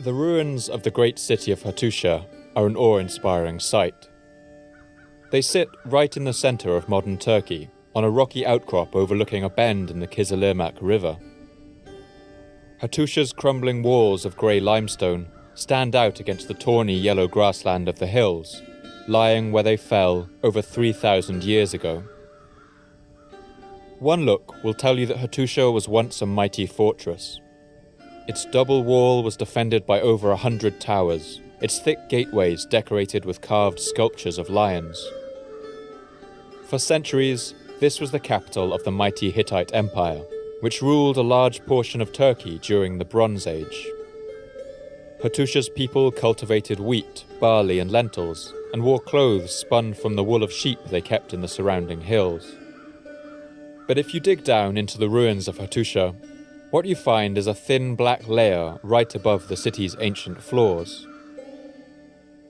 The ruins of the great city of Hattusha are an awe-inspiring sight. They sit right in the centre of modern Turkey, on a rocky outcrop overlooking a bend in the Kızılırmak River. Hattusha's crumbling walls of grey limestone stand out against the tawny yellow grassland of the hills, lying where they fell over 3,000 years ago. One look will tell you that Hattusha was once a mighty fortress. Its double wall was defended by over 100 towers, its thick gateways decorated with carved sculptures of lions. For centuries, this was the capital of the mighty Hittite Empire, which ruled a large portion of Turkey during the Bronze Age. Hattusha's people cultivated wheat, barley and lentils, and wore clothes spun from the wool of sheep they kept in the surrounding hills. But if you dig down into the ruins of Hattusha, what you find is a thin black layer right above the city's ancient floors.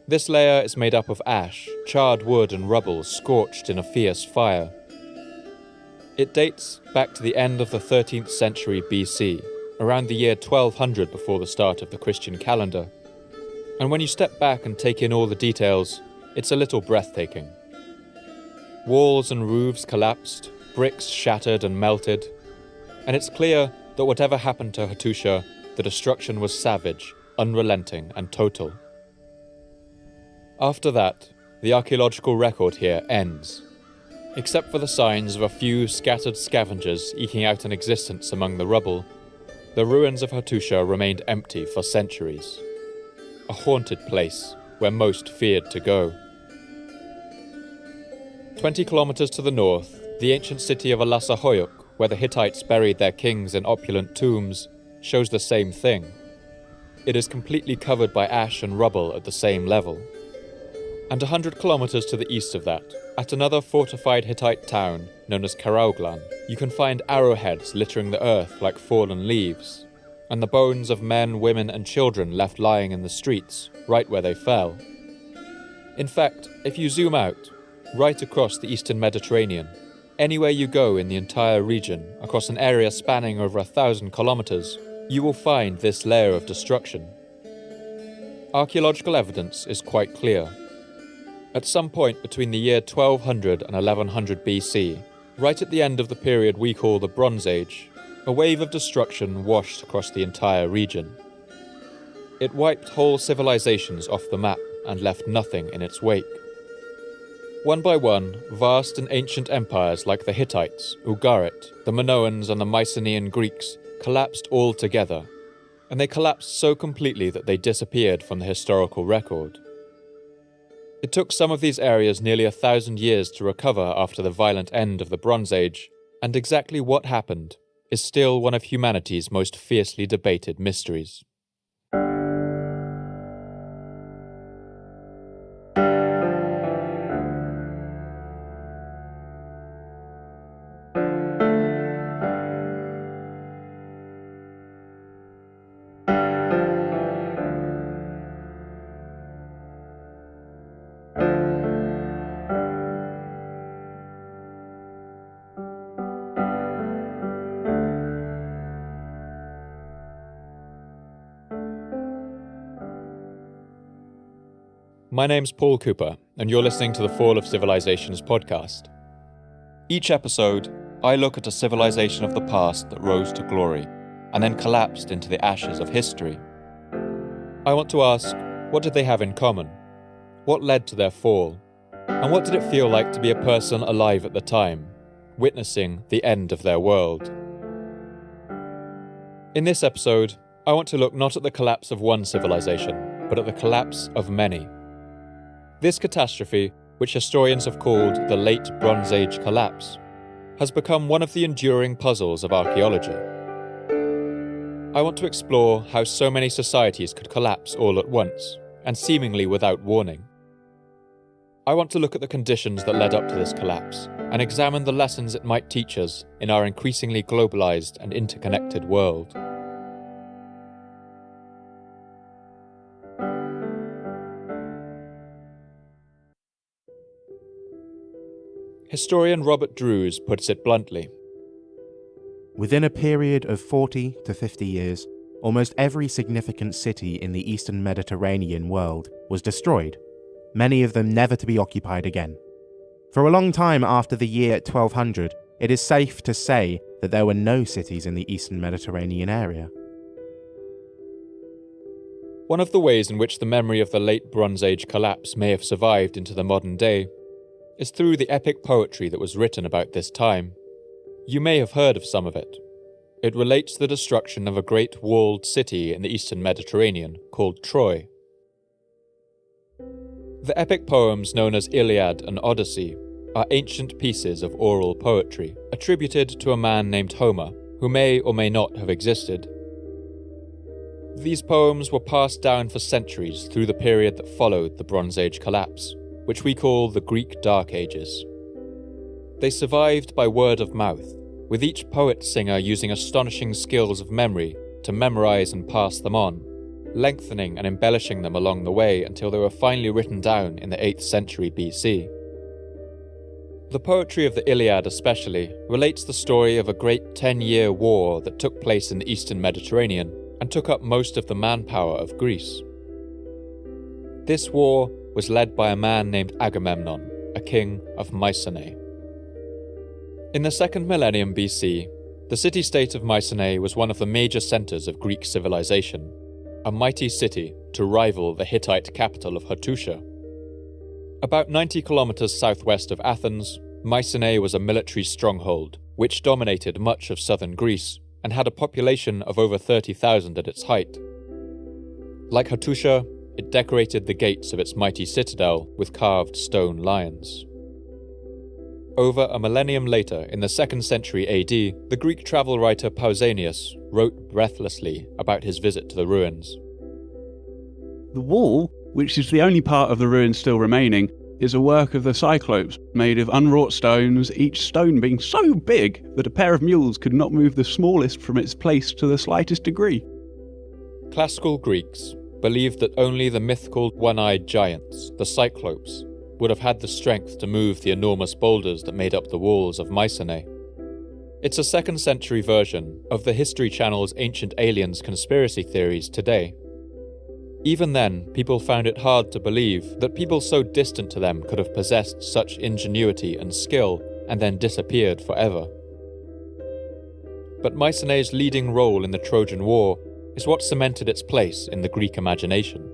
This layer is made up of ash, charred wood and rubble scorched in a fierce fire. It dates back to the end of the 13th century BC, around the year 1200 before the start of the Christian calendar. And when you step back and take in all the details, it's a little breathtaking. Walls and roofs collapsed, bricks shattered and melted, and it's clear that whatever happened to Hattusha, the destruction was savage, unrelenting and total. After that, the archaeological record here ends. Except for the signs of a few scattered scavengers eking out an existence among the rubble, the ruins of Hattusha remained empty for centuries. A haunted place where most feared to go. 20 kilometers to the north, the ancient city of Alasahoyuk, where the Hittites buried their kings in opulent tombs, shows the same thing. It is completely covered by ash and rubble at the same level. And 100 kilometers to the east of that, at another fortified Hittite town known as Karauglan, you can find arrowheads littering the earth like fallen leaves, and the bones of men, women and children left lying in the streets, right where they fell. In fact, if you zoom out, right across the eastern Mediterranean, anywhere you go in the entire region, across an area spanning over 1,000 kilometers, you will find this layer of destruction. Archaeological evidence is quite clear. At some point between the year 1200 and 1100 BC, right at the end of the period we call the Bronze Age, a wave of destruction washed across the entire region. It wiped whole civilizations off the map and left nothing in its wake. One by one, vast and ancient empires like the Hittites, Ugarit, the Minoans and the Mycenaean Greeks collapsed all together, and they collapsed so completely that they disappeared from the historical record. It took some of these areas nearly 1,000 years to recover after the violent end of the Bronze Age, and exactly what happened is still one of humanity's most fiercely debated mysteries. My name's Paul Cooper, and you're listening to the Fall of Civilizations podcast. Each episode, I look at a civilization of the past that rose to glory, and then collapsed into the ashes of history. I want to ask, what did they have in common? What led to their fall? And what did it feel like to be a person alive at the time, witnessing the end of their world? In this episode, I want to look not at the collapse of one civilization, but at the collapse of many. This catastrophe, which historians have called the Late Bronze Age collapse, has become one of the enduring puzzles of archaeology. I want to explore how so many societies could collapse all at once, and seemingly without warning. I want to look at the conditions that led up to this collapse, and examine the lessons it might teach us in our increasingly globalised and interconnected world. Historian Robert Drews puts it bluntly. Within a period of 40 to 50 years, almost every significant city in the Eastern Mediterranean world was destroyed, many of them never to be occupied again. For a long time after the year 1200, it is safe to say that there were no cities in the Eastern Mediterranean area. One of the ways in which the memory of the late Bronze Age collapse may have survived into the modern day is through the epic poetry that was written about this time. You may have heard of some of it. It relates to the destruction of a great walled city in the Eastern Mediterranean called Troy. The epic poems known as Iliad and Odyssey are ancient pieces of oral poetry attributed to a man named Homer, who may or may not have existed. These poems were passed down for centuries through the period that followed the Bronze Age collapse, which we call the Greek Dark Ages. They survived by word of mouth, with each poet-singer using astonishing skills of memory to memorize and pass them on, lengthening and embellishing them along the way until they were finally written down in the 8th century BC. The poetry of the Iliad especially relates the story of a great 10-year war that took place in the Eastern Mediterranean and took up most of the manpower of Greece. This war was led by a man named Agamemnon, a king of Mycenae. In the 2nd millennium BC, the city-state of Mycenae was one of the major centres of Greek civilization, a mighty city to rival the Hittite capital of Hattusha. About 90 kilometers southwest of Athens, Mycenae was a military stronghold which dominated much of southern Greece and had a population of over 30,000 at its height. Like Hattusha, it decorated the gates of its mighty citadel with carved stone lions. Over a millennium later, in the 2nd century AD, the Greek travel writer Pausanias wrote breathlessly about his visit to the ruins. The wall, which is the only part of the ruins still remaining, is a work of the Cyclopes, made of unwrought stones, each stone being so big that a pair of mules could not move the smallest from its place to the slightest degree. Classical Greeks believed that only the mythical one-eyed giants, the Cyclopes, would have had the strength to move the enormous boulders that made up the walls of Mycenae. It's a 2nd century version of the History Channel's Ancient Aliens conspiracy theories today. Even then, people found it hard to believe that people so distant to them could have possessed such ingenuity and skill and then disappeared forever. But Mycenae's leading role in the Trojan War is what cemented its place in the Greek imagination.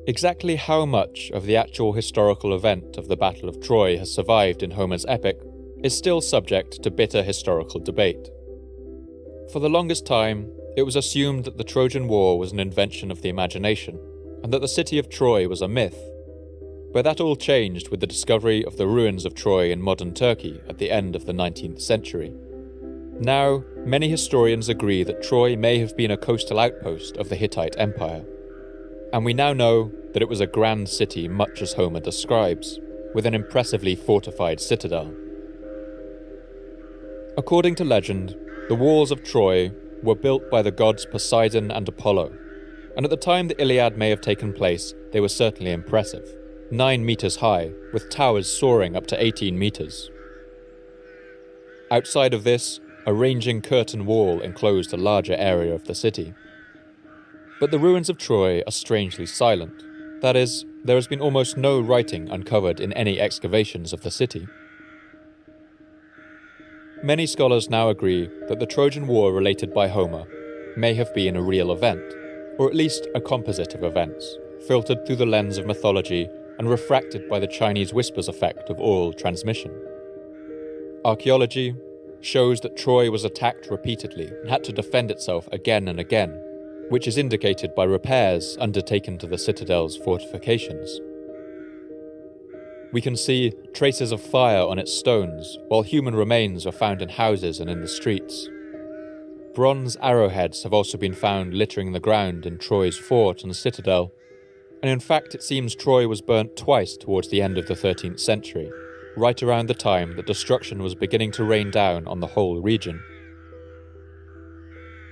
Exactly how much of the actual historical event of the Battle of Troy has survived in Homer's epic is still subject to bitter historical debate. For the longest time, it was assumed that the Trojan War was an invention of the imagination, and that the city of Troy was a myth. But that all changed with the discovery of the ruins of Troy in modern Turkey at the end of the 19th century. Now, many historians agree that Troy may have been a coastal outpost of the Hittite Empire. And we now know that it was a grand city much as Homer describes, with an impressively fortified citadel. According to legend, the walls of Troy were built by the gods Poseidon and Apollo, and at the time the Iliad may have taken place, they were certainly impressive, 9 meters high, with towers soaring up to 18 meters. Outside of this, a ranging curtain wall enclosed a larger area of the city. But the ruins of Troy are strangely silent. That is, there has been almost no writing uncovered in any excavations of the city. Many scholars now agree that the Trojan War related by Homer may have been a real event, or at least a composite of events, filtered through the lens of mythology and refracted by the Chinese whispers effect of oral transmission. Archaeology shows that Troy was attacked repeatedly and had to defend itself again and again, which is indicated by repairs undertaken to the citadel's fortifications. We can see traces of fire on its stones, while human remains are found in houses and in the streets. Bronze arrowheads have also been found littering the ground in Troy's fort and citadel, and in fact it seems Troy was burnt twice towards the end of the 13th century, right around the time that destruction was beginning to rain down on the whole region.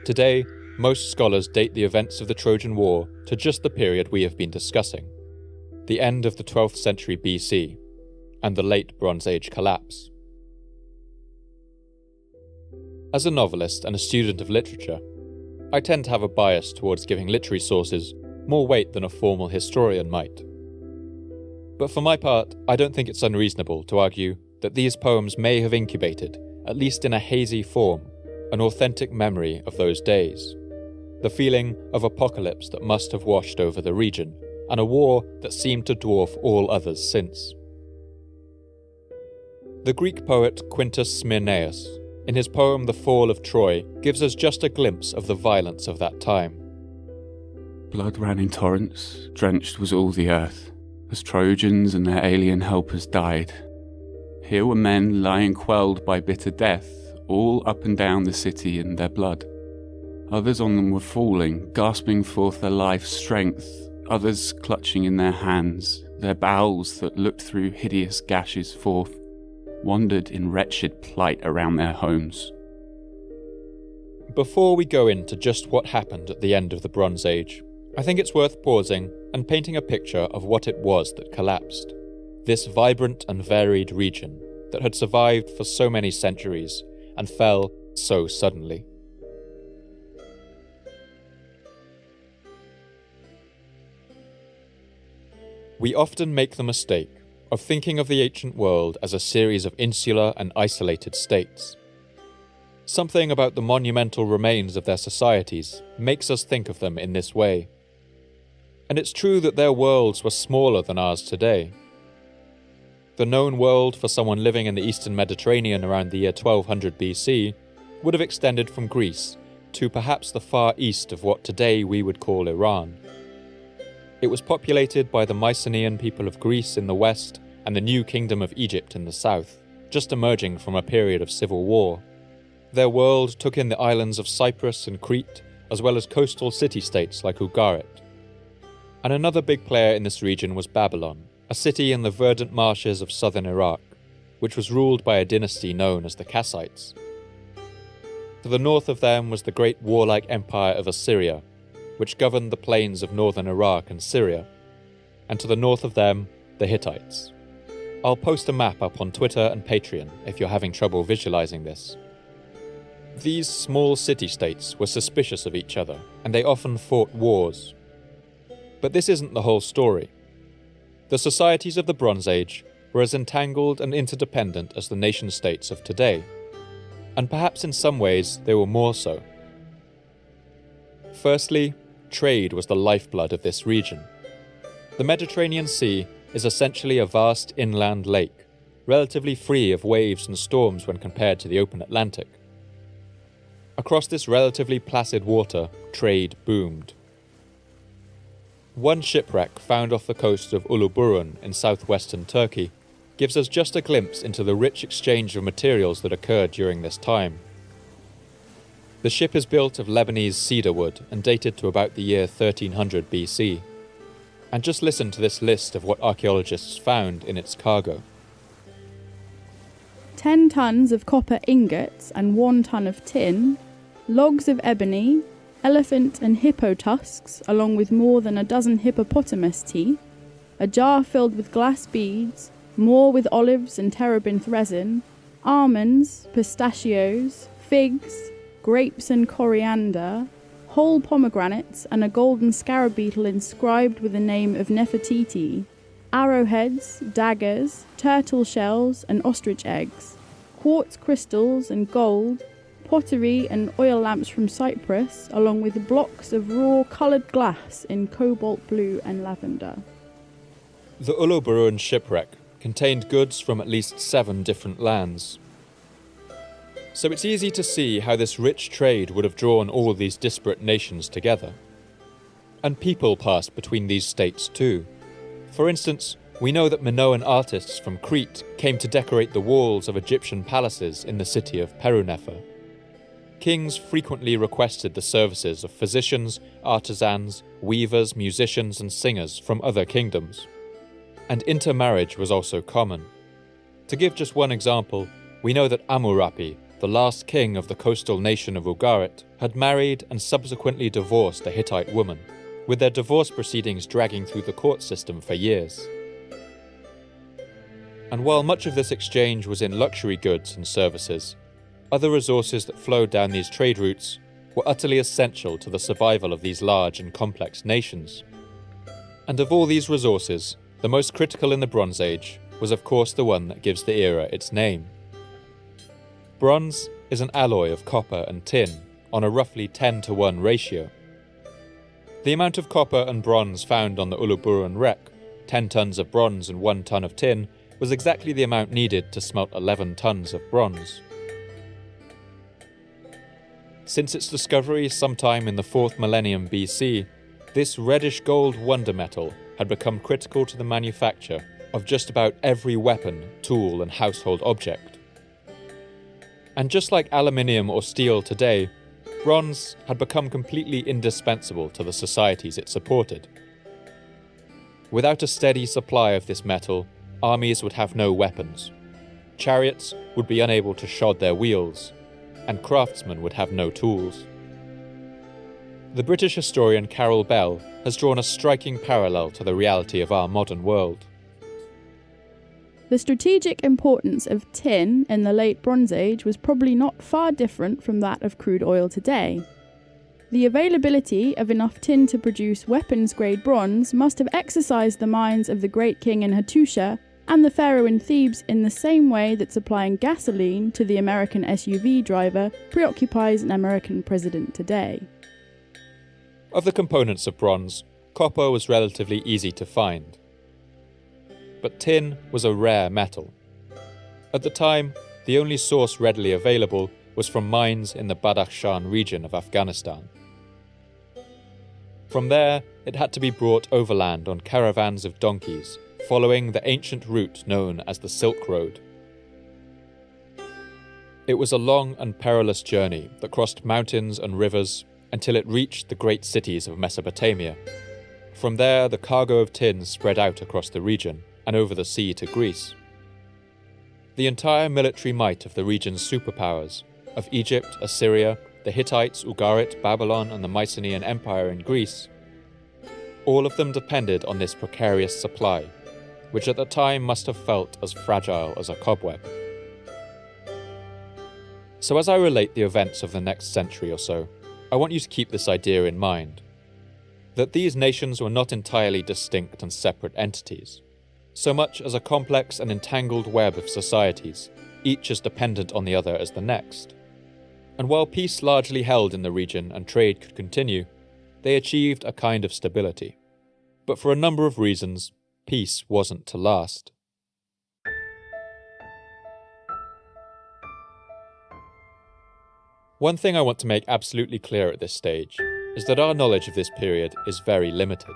Today, most scholars date the events of the Trojan War to just the period we have been discussing, the end of the 12th century BC, and the late Bronze Age collapse. As a novelist and a student of literature, I tend to have a bias towards giving literary sources more weight than a formal historian might. But for my part, I don't think it's unreasonable to argue that these poems may have incubated, at least in a hazy form, an authentic memory of those days. The feeling of apocalypse that must have washed over the region, and a war that seemed to dwarf all others since. The Greek poet Quintus Smyrnaeus, in his poem The Fall of Troy, gives us just a glimpse of the violence of that time. Blood ran in torrents, drenched was all the earth, as Trojans and their alien helpers died. Here were men lying quelled by bitter death, all up and down the city in their blood. Others on them were falling, gasping forth their life's strength, others clutching in their hands, their bowels that looked through hideous gashes forth, wandered in wretched plight around their homes. Before we go into just what happened at the end of the Bronze Age, I think it's worth pausing and painting a picture of what it was that collapsed. This vibrant and varied region that had survived for so many centuries and fell so suddenly. We often make the mistake of thinking of the ancient world as a series of insular and isolated states. Something about the monumental remains of their societies makes us think of them in this way. And it's true that their worlds were smaller than ours today. The known world for someone living in the eastern Mediterranean around the year 1200 BC would have extended from Greece to perhaps the far east of what today we would call Iran. It was populated by the Mycenaean people of Greece in the west and the new kingdom of Egypt in the south, just emerging from a period of civil war. Their world took in the islands of Cyprus and Crete, as well as coastal city-states like Abo Garrett. And another big player in this region was Babylon, a city in the verdant marshes of southern Iraq, which was ruled by a dynasty known as the Kassites. To the north of them was the great warlike empire of Assyria, which governed the plains of northern Iraq and Syria, and to the north of them, the Hittites. I'll post a map up on Twitter and Patreon if you're having trouble visualizing this. These small city-states were suspicious of each other, and they often fought wars. But this isn't the whole story. The societies of the Bronze Age were as entangled and interdependent as the nation-states of today, and perhaps in some ways they were more so. Firstly, trade was the lifeblood of this region. The Mediterranean Sea is essentially a vast inland lake, relatively free of waves and storms when compared to the open Atlantic. Across this relatively placid water, trade boomed. One shipwreck found off the coast of Uluburun in southwestern Turkey gives us just a glimpse into the rich exchange of materials that occurred during this time. The ship is built of Lebanese cedar wood and dated to about the year 1300 BC. And just listen to this list of what archaeologists found in its cargo. 10 tons of copper ingots and 1 ton of tin, logs of ebony, elephant and hippo tusks, along with more than a dozen hippopotamus teeth, a jar filled with glass beads, more with olives and terebinth resin, almonds, pistachios, figs, grapes and coriander, whole pomegranates and a golden scarab beetle inscribed with the name of Nefertiti, arrowheads, daggers, turtle shells and ostrich eggs, quartz crystals and gold, pottery and oil lamps from Cyprus, along with blocks of raw coloured glass in cobalt blue and lavender. The Uluburun shipwreck contained goods from at least 7 different lands. So it's easy to see how this rich trade would have drawn all these disparate nations together. And people passed between these states too. For instance, we know that Minoan artists from Crete came to decorate the walls of Egyptian palaces in the city of Perunefer. Kings frequently requested the services of physicians, artisans, weavers, musicians and singers from other kingdoms. And intermarriage was also common. To give just one example, we know that Amara P, the last king of the coastal nation of Ugarit, had married and subsequently divorced a Hittite woman, with their divorce proceedings dragging through the court system for years. And while much of this exchange was in luxury goods and services, other resources that flowed down these trade routes were utterly essential to the survival of these large and complex nations. And of all these resources, the most critical in the Bronze Age was of course the one that gives the era its name. Bronze is an alloy of copper and tin on a roughly 10-to-1 ratio. The amount of copper and bronze found on the Uluburun wreck, 10 tons of bronze and 1 ton of tin, was exactly the amount needed to smelt 11 tons of bronze. Since its discovery sometime in the 4th millennium BC, this reddish gold wonder metal had become critical to the manufacture of just about every weapon, tool and household object. And just like aluminium or steel today, bronze had become completely indispensable to the societies it supported. Without a steady supply of this metal, armies would have no weapons, chariots would be unable to shod their wheels, and craftsmen would have no tools. The British historian Carol Bell has drawn a striking parallel to the reality of our modern world. The strategic importance of tin in the late Bronze Age was probably not far different from that of crude oil today. The availability of enough tin to produce weapons-grade bronze must have exercised the minds of the great king in Hattusha and the pharaoh in Thebes in the same way that supplying gasoline to the American SUV driver preoccupies an American president today. Of the components of bronze, copper was relatively easy to find. But tin was a rare metal. At the time, the only source readily available was from mines in the Badakhshan region of Afghanistan. From there, it had to be brought overland on caravans of donkeys, following the ancient route known as the Silk Road. It was a long and perilous journey that crossed mountains and rivers until it reached the great cities of Mesopotamia. From there, the cargo of tin spread out across the region and over the sea to Greece. The entire military might of the region's superpowers, of Egypt, Assyria, the Hittites, Ugarit, Babylon, and the Mycenaean Empire in Greece, all of them depended on this precarious supply, which at the time must have felt as fragile as a cobweb. So as I relate the events of the next century or so, I want you to keep this idea in mind, that these nations were not entirely distinct and separate entities, so much as a complex and entangled web of societies, each as dependent on the other as the next. And while peace largely held in the region and trade could continue, they achieved a kind of stability. But for a number of reasons, peace wasn't to last. One thing I want to make absolutely clear at this stage is that our knowledge of this period is very limited.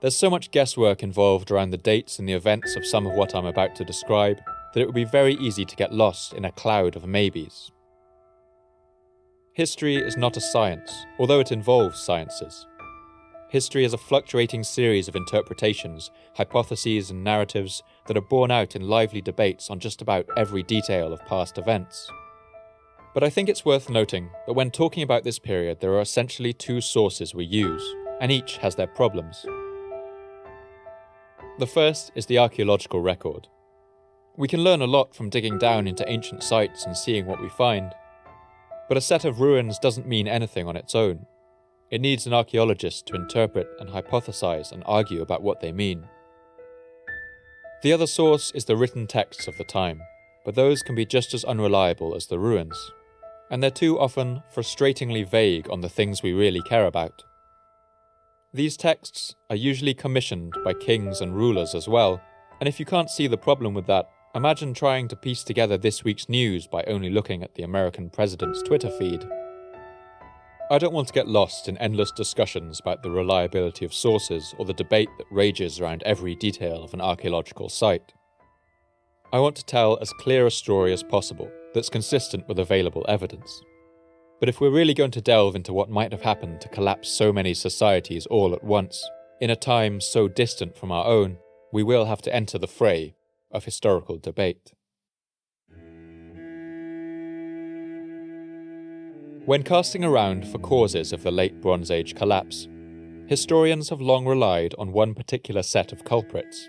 There's so much guesswork involved around the dates and the events of some of what I'm about to describe that it would be very easy to get lost in a cloud of maybes. History is not a science, although it involves sciences. History is a fluctuating series of interpretations, hypotheses and narratives that are borne out in lively debates on just about every detail of past events. But I think it's worth noting that when talking about this period, there are essentially two sources we use, and each has their problems. The first is the archaeological record. We can learn a lot from digging down into ancient sites and seeing what we find. But a set of ruins doesn't mean anything on its own. It needs an archaeologist to interpret and hypothesize and argue about what they mean. The other source is the written texts of the time, but those can be just as unreliable as the ruins. And they're too often frustratingly vague on the things we really care about. These texts are usually commissioned by kings and rulers as well, and if you can't see the problem with that, imagine trying to piece together this week's news by only looking at the American president's Twitter feed. I don't want to get lost in endless discussions about the reliability of sources or the debate that rages around every detail of an archaeological site. I want to tell as clear a story as possible that's consistent with available evidence. But if we're really going to delve into what might have happened to collapse so many societies all at once, in a time so distant from our own, we will have to enter the fray of historical debate. When casting around for causes of the late Bronze Age collapse, historians have long relied on one particular set of culprits.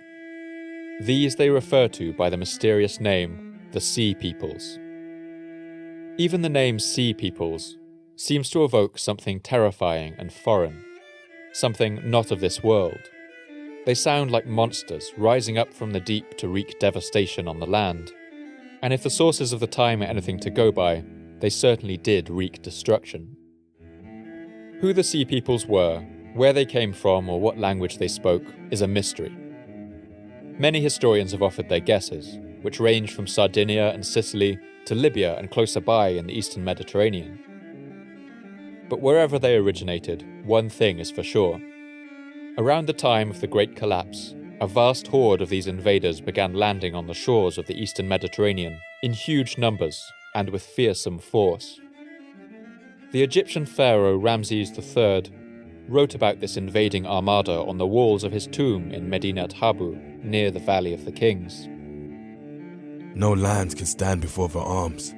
These they refer to by the mysterious name, the Sea Peoples. Even the name Sea Peoples seems to evoke something terrifying and foreign, something not of this world. They sound like monsters rising up from the deep to wreak devastation on the land. And if the sources of the time are anything to go by, they certainly did wreak destruction. Who the Sea Peoples were, where they came from, or what language they spoke is a mystery. Many historians have offered their guesses, which range from Sardinia and Sicily to Libya and closer by in the eastern Mediterranean. But wherever they originated, one thing is for sure. Around the time of the Great Collapse, a vast horde of these invaders began landing on the shores of the eastern Mediterranean in huge numbers and with fearsome force. The Egyptian pharaoh Ramses III wrote about this invading armada on the walls of his tomb in Medinet Habu, near the Valley of the Kings. No land can stand before their arms.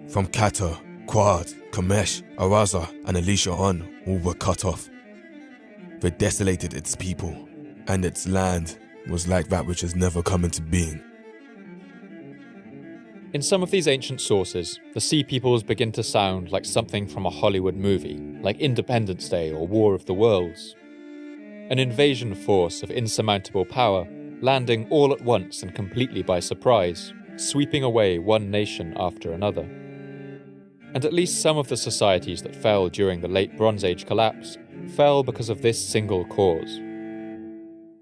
From Qatar, Quad, Kamesh, Araza, and Elisha on, all were cut off. They desolated its people, and its land was like that which has never come into being. In some of these ancient sources, the Sea Peoples begin to sound like something from a Hollywood movie, like Independence Day or War of the Worlds. An invasion force of insurmountable power, landing all at once and completely by surprise, sweeping away one nation after another. And at least some of the societies that fell during the late Bronze Age collapse fell because of this single cause.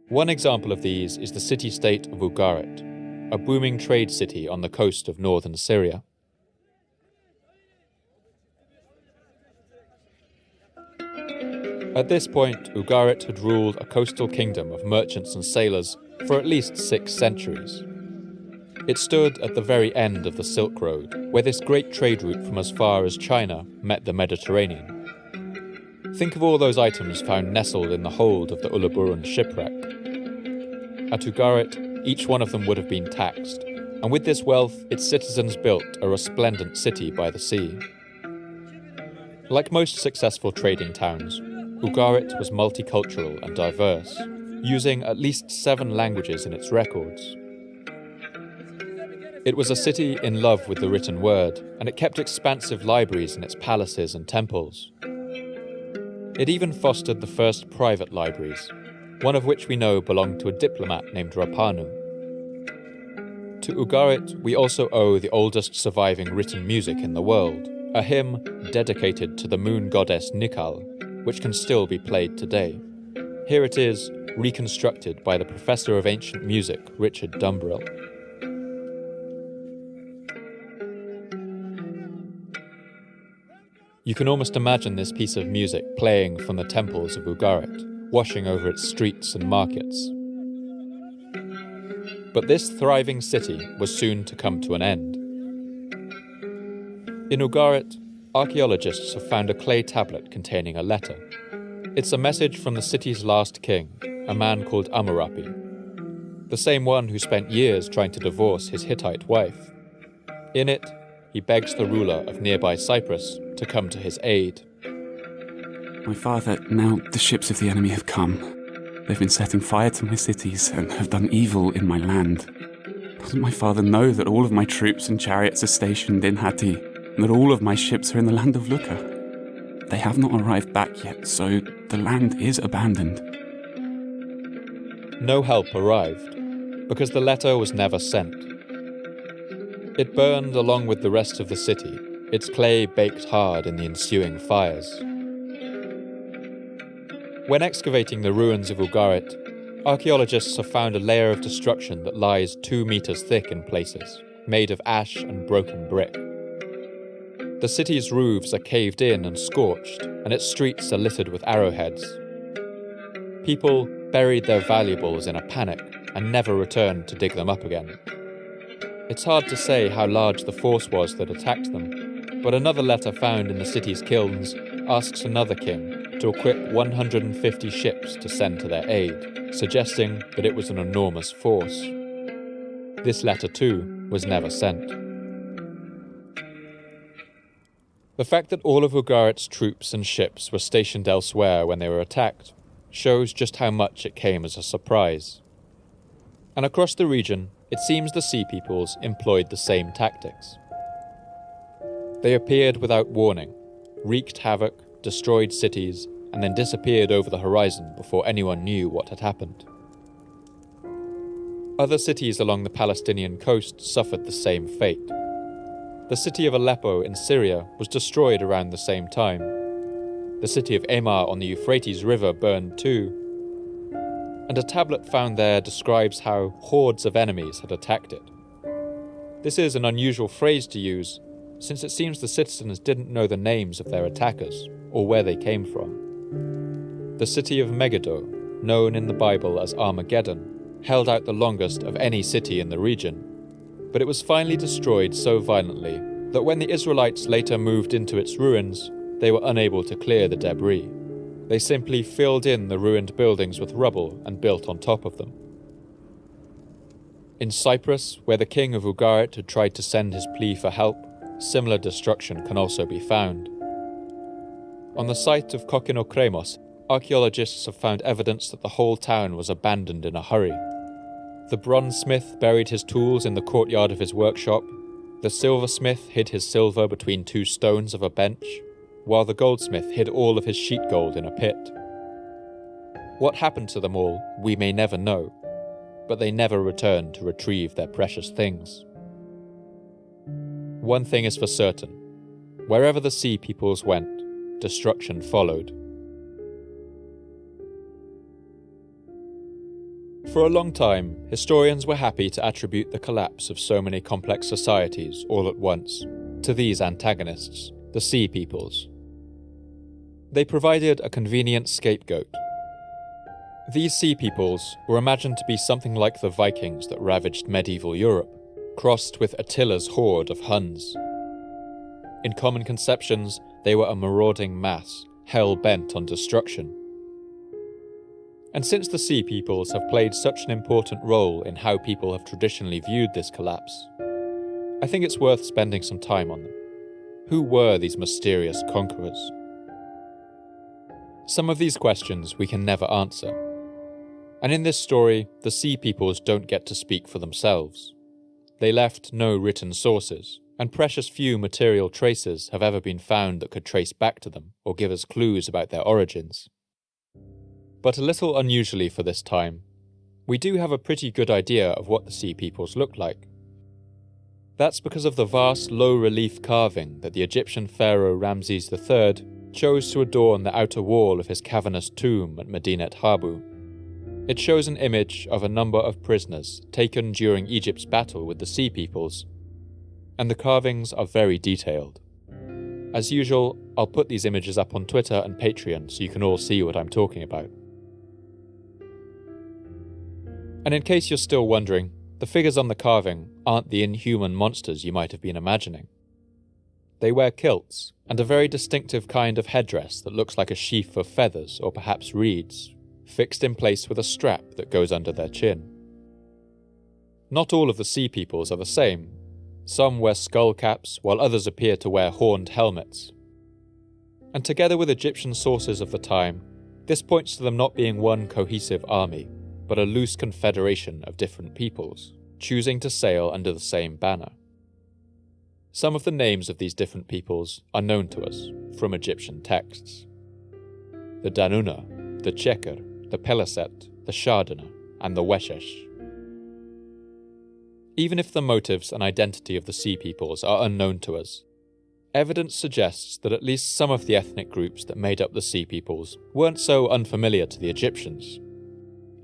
One example of these is the city-state of Ugarit, a booming trade city on the coast of northern Syria. At this point, Ugarit had ruled a coastal kingdom of merchants and sailors for at least 6 centuries. It stood at the very end of the Silk Road, where this great trade route from as far as China met the Mediterranean. Think of all those items found nestled in the hold of the Uluburun shipwreck. At Ugarit, each one of them would have been taxed, and with this wealth, its citizens built a resplendent city by the sea. Like most successful trading towns, Ugarit was multicultural and diverse, using at least 7 languages in its records. It was a city in love with the written word, and it kept expansive libraries in its palaces and temples. It even fostered the first private libraries, one of which we know belonged to a diplomat named Rapanu. To Ugarit, we also owe the oldest surviving written music in the world, a hymn dedicated to the moon goddess Nikal, which can still be played today. Here it is, reconstructed by the professor of ancient music, Richard Dumbrill. You can almost imagine this piece of music playing from the temples of Ugarit, washing over its streets and markets. But this thriving city was soon to come to an end. In Ugarit, archaeologists have found a clay tablet containing a letter. It's a message from the city's last king, a man called Amara P, the same one who spent years trying to divorce his Hittite wife. In it, he begs the ruler of nearby Cyprus to come to his aid. My father, now the ships of the enemy have come. They've been setting fire to my cities and have done evil in my land. Doesn't my father know that all of my troops and chariots are stationed in Hatti, and that all of my ships are in the land of Lucca? They have not arrived back yet, so the land is abandoned. No help arrived, because the letter was never sent. It burned along with the rest of the city, its clay baked hard in the ensuing fires. When excavating the ruins of Ugarit, archaeologists have found a layer of destruction that lies 2 meters thick in places, made of ash and broken brick. The city's roofs are caved in and scorched, and its streets are littered with arrowheads. People buried their valuables in a panic and never returned to dig them up again. It's hard to say how large the force was that attacked them, but another letter found in the city's kilns asks another king to equip 150 ships to send to their aid, suggesting that it was an enormous force. This letter, too, was never sent. The fact that all of Ugarit's troops and ships were stationed elsewhere when they were attacked shows just how much it came as a surprise. And across the region, it seems the Sea Peoples employed the same tactics. They appeared without warning, wreaked havoc, destroyed cities, and then disappeared over the horizon before anyone knew what had happened. Other cities along the Palestinian coast suffered the same fate. The city of Aleppo in Syria was destroyed around the same time. The city of Emar on the Euphrates River burned too. And a tablet found there describes how hordes of enemies had attacked it. This is an unusual phrase to use, since it seems the citizens didn't know the names of their attackers or where they came from. The city of Megiddo, known in the Bible as Armageddon, held out the longest of any city in the region, but it was finally destroyed so violently that when the Israelites later moved into its ruins, they were unable to clear the debris. They simply filled in the ruined buildings with rubble and built on top of them. In Cyprus, where the king of Abo Garrett had tried to send his plea for help, similar destruction can also be found. On the site of Kokinokremos, archaeologists have found evidence that the whole town was abandoned in a hurry. The bronzesmith buried his tools in the courtyard of his workshop, the silversmith hid his silver between two stones of a bench, while the goldsmith hid all of his sheet gold in a pit. What happened to them all, we may never know, but they never returned to retrieve their precious things. One thing is for certain: wherever the sea peoples went, destruction followed. For a long time, historians were happy to attribute the collapse of so many complex societies all at once to these antagonists, the sea peoples. They provided a convenient scapegoat. These sea peoples were imagined to be something like the Vikings that ravaged medieval Europe, crossed with Attila's horde of Huns. In common conceptions, they were a marauding mass, hell-bent on destruction. And since the sea peoples have played such an important role in how people have traditionally viewed this collapse, I think it's worth spending some time on them. Who were these mysterious conquerors? Some of these questions we can never answer. And in this story, the sea peoples don't get to speak for themselves. They left no written sources, and precious few material traces have ever been found that could trace back to them or give us clues about their origins. But a little unusually for this time, we do have a pretty good idea of what the sea peoples looked like. That's because of the vast low-relief carving that the Egyptian pharaoh Ramses III chose to adorn the outer wall of his cavernous tomb at Medinet Habu. It shows an image of a number of prisoners taken during Egypt's battle with the sea peoples, and the carvings are very detailed. As usual, I'll put these images up on Twitter and Patreon so you can all see what I'm talking about. And in case you're still wondering, the figures on the carving aren't the inhuman monsters you might have been imagining. They wear kilts, and a very distinctive kind of headdress that looks like a sheaf of feathers or perhaps reeds, fixed in place with a strap that goes under their chin. Not all of the sea peoples are the same. Some wear skull caps, while others appear to wear horned helmets. And together with Egyptian sources of the time, this points to them not being one cohesive army, but a loose confederation of different peoples, choosing to sail under the same banner. Some of the names of these different peoples are known to us from Egyptian texts. The Danuna, the Cheker, the Peleset, the Shardana, and the Weshesh. Even if the motives and identity of the sea peoples are unknown to us, evidence suggests that at least some of the ethnic groups that made up the sea peoples weren't so unfamiliar to the Egyptians.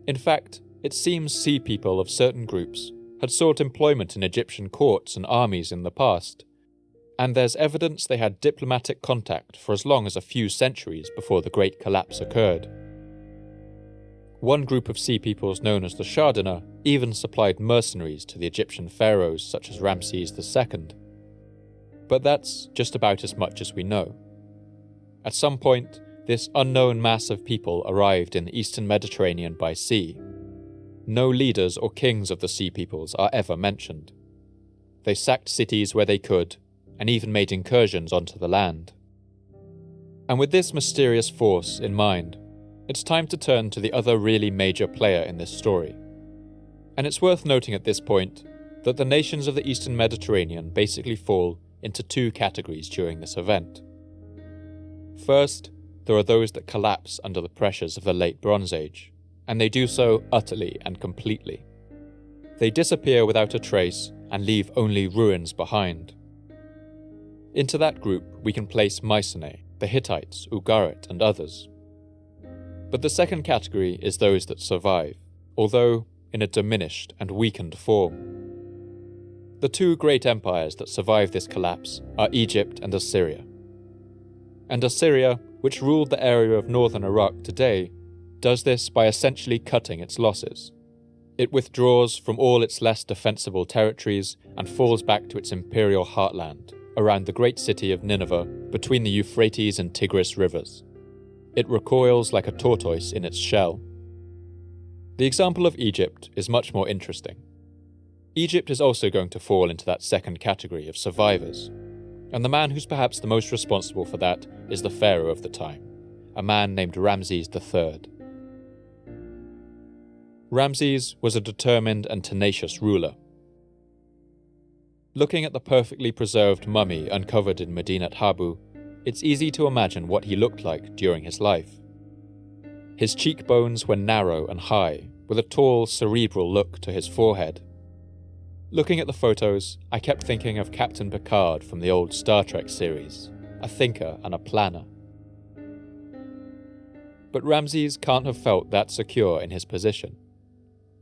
In fact, it seems sea people of certain groups had sought employment in Egyptian courts and armies in the past, and there's evidence they had diplomatic contact for as long as a few centuries before the Great Collapse occurred. One group of sea peoples known as the Shardana even supplied mercenaries to the Egyptian pharaohs such as Ramses II. But that's just about as much as we know. At some point, this unknown mass of people arrived in the eastern Mediterranean by sea. No leaders or kings of the sea peoples are ever mentioned. They sacked cities where they could, and even made incursions onto the land. And with this mysterious force in mind, it's time to turn to the other really major player in this story. And it's worth noting at this point that the nations of the eastern Mediterranean basically fall into two categories during this event. First, there are those that collapse under the pressures of the Late Bronze Age, and they do so utterly and completely. They disappear without a trace and leave only ruins behind. Into that group we can place Mycenae, the Hittites, Ugarit, and others. But the second category is those that survive, although in a diminished and weakened form. The two great empires that survive this collapse are Egypt and Assyria. And Assyria, which ruled the area of northern Iraq today, does this by essentially cutting its losses. It withdraws from all its less defensible territories and falls back to its imperial heartland, around the great city of Nineveh, between the Euphrates and Tigris rivers. It recoils like a tortoise in its shell. The example of Egypt is much more interesting. Egypt is also going to fall into that second category of survivors, and the man who's perhaps the most responsible for that is the pharaoh of the time, a man named Ramses III. Ramses was a determined and tenacious ruler. Looking at the perfectly preserved mummy uncovered in Medinat Habu, it's easy to imagine what he looked like during his life. His cheekbones were narrow and high, with a tall, cerebral look to his forehead. Looking at the photos, I kept thinking of Captain Picard from the old Star Trek series, a thinker and a planner. But Ramses can't have felt that secure in his position.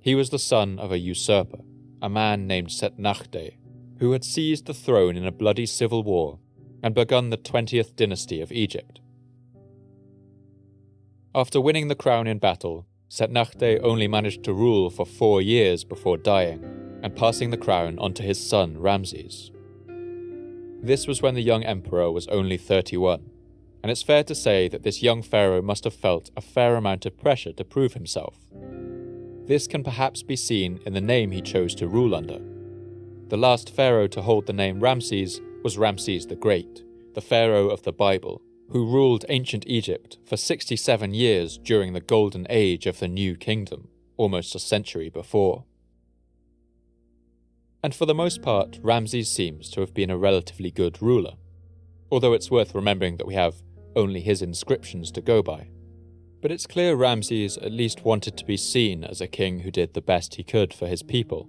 He was the son of a usurper, a man named Setnakhte, who had seized the throne in a bloody civil war and begun the 20th dynasty of Egypt. After winning the crown in battle, Setnakhte only managed to rule for 4 years before dying and passing the crown on to his son Ramses. This was when the young emperor was only 31, and it's fair to say that this young pharaoh must have felt a fair amount of pressure to prove himself. This can perhaps be seen in the name he chose to rule under. The last pharaoh to hold the name Ramses was Ramses the Great, the pharaoh of the Bible, who ruled ancient Egypt for 67 years during the golden age of the New Kingdom, almost a century before. And for the most part, Ramses seems to have been a relatively good ruler, although it's worth remembering that we have only his inscriptions to go by. But it's clear Ramses at least wanted to be seen as a king who did the best he could for his people.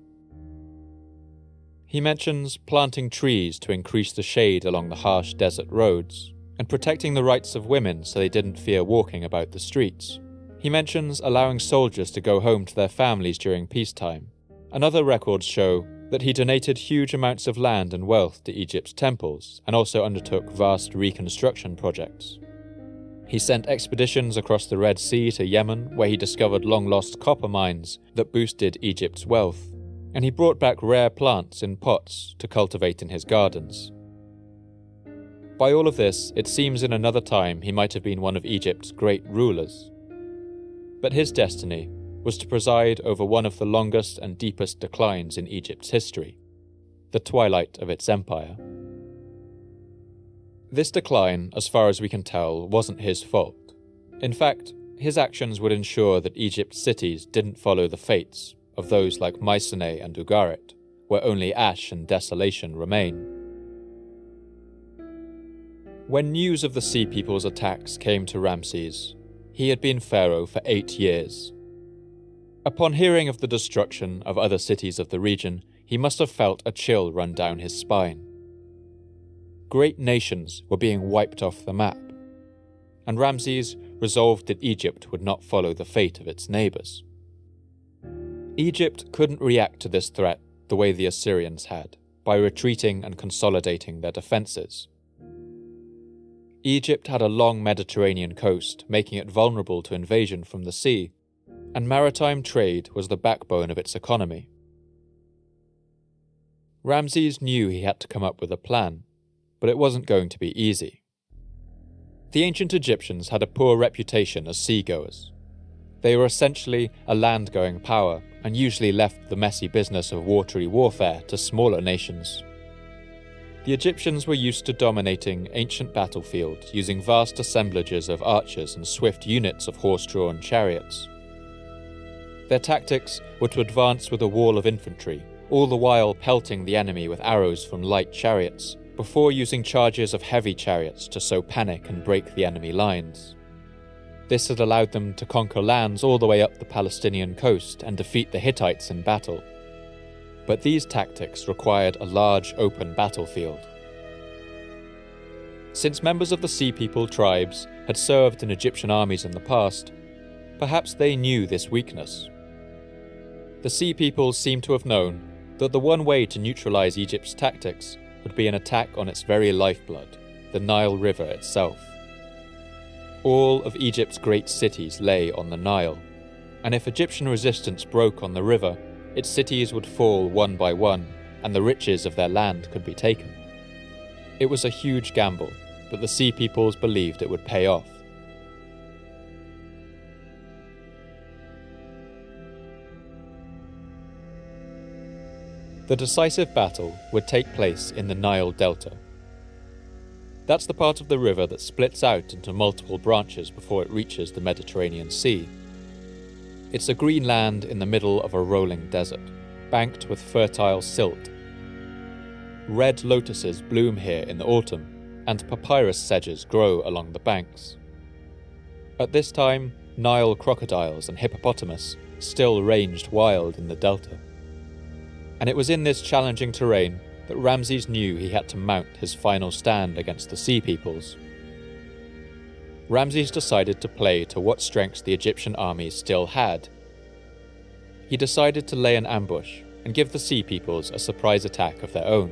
He mentions planting trees to increase the shade along the harsh desert roads, and protecting the rights of women so they didn't fear walking about the streets. He mentions allowing soldiers to go home to their families during peacetime, and other records show that he donated huge amounts of land and wealth to Egypt's temples and also undertook vast reconstruction projects. He sent expeditions across the Red Sea to Yemen, where he discovered long-lost copper mines that boosted Egypt's wealth, and he brought back rare plants in pots to cultivate in his gardens. By all of this, it seems in another time he might have been one of Egypt's great rulers. But his destiny was to preside over one of the longest and deepest declines in Egypt's history, the twilight of its empire. This decline, as far as we can tell, wasn't his fault. In fact, his actions would ensure that Egypt's cities didn't follow the fates of those like Mycenae and Ugarit, where only ash and desolation remain. When news of the Sea People's attacks came to Ramses, he had been pharaoh for 8 years. Upon hearing of the destruction of other cities of the region, he must have felt a chill run down his spine. Great nations were being wiped off the map, and Ramses resolved that Egypt would not follow the fate of its neighbours. Egypt couldn't react to this threat the way the Assyrians had, by retreating and consolidating their defences. Egypt had a long Mediterranean coast, making it vulnerable to invasion from the sea, and maritime trade was the backbone of its economy. Ramses knew he had to come up with a plan, but it wasn't going to be easy. The ancient Egyptians had a poor reputation as seagoers. They were essentially a land-going power, and usually left the messy business of watery warfare to smaller nations. The Egyptians were used to dominating ancient battlefields using vast assemblages of archers and swift units of horse-drawn chariots. Their tactics were to advance with a wall of infantry, all the while pelting the enemy with arrows from light chariots, before using charges of heavy chariots to sow panic and break the enemy lines. This had allowed them to conquer lands all the way up the Palestinian coast and defeat the Hittites in battle. But these tactics required a large open battlefield. Since members of the Sea People tribes had served in Egyptian armies in the past, perhaps they knew this weakness. The Sea People seem to have known that the one way to neutralize Egypt's tactics would be an attack on its very lifeblood, the Nile River itself. All of Egypt's great cities lay on the Nile, and if Egyptian resistance broke on the river, its cities would fall one by one, and the riches of their land could be taken. It was a huge gamble, but the Sea Peoples believed it would pay off. The decisive battle would take place in the Nile Delta. That's the part of the river that splits out into multiple branches before it reaches the Mediterranean Sea. It's a green land in the middle of a rolling desert, banked with fertile silt. Red lotuses bloom here in the autumn, and papyrus sedges grow along the banks. At this time, Nile crocodiles and hippopotamus still ranged wild in the delta. And it was in this challenging terrain that Ramses knew he had to mount his final stand against the Sea Peoples. Ramses decided to play to what strengths the Egyptian army still had. He decided to lay an ambush and give the Sea Peoples a surprise attack of their own.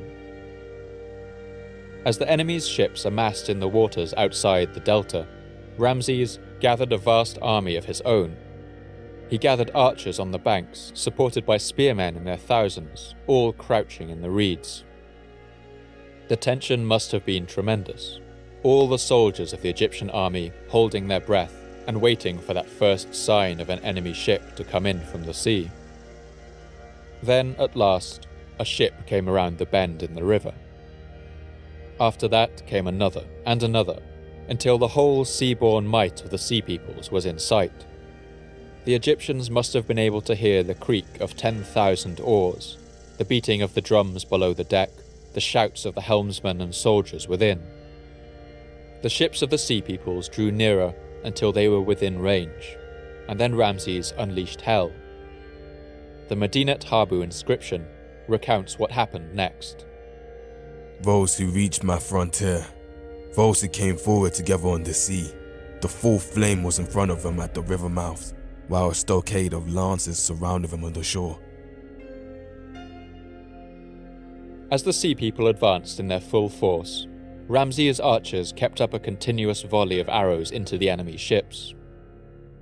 As the enemy's ships amassed in the waters outside the delta, Ramses gathered a vast army of his own. He gathered archers on the banks, supported by spearmen in their thousands, all crouching in the reeds. The tension must have been tremendous. All the soldiers of the Egyptian army holding their breath and waiting for that first sign of an enemy ship to come in from the sea. Then, at last, a ship came around the bend in the river. After that came another and another, until the whole seaborne might of the Sea Peoples was in sight. The Egyptians must have been able to hear the creak of 10,000 oars, the beating of the drums below the deck, the shouts of the helmsmen and soldiers within. The ships of the Sea Peoples drew nearer until they were within range, and then Ramses unleashed hell. The Medinet Habu inscription recounts what happened next. Those who reached my frontier, those who came forward together on the sea, the full flame was in front of them at the river mouth, while a stockade of lances surrounded them on the shore. As the Sea People advanced in their full force, Ramses' archers kept up a continuous volley of arrows into the enemy ships.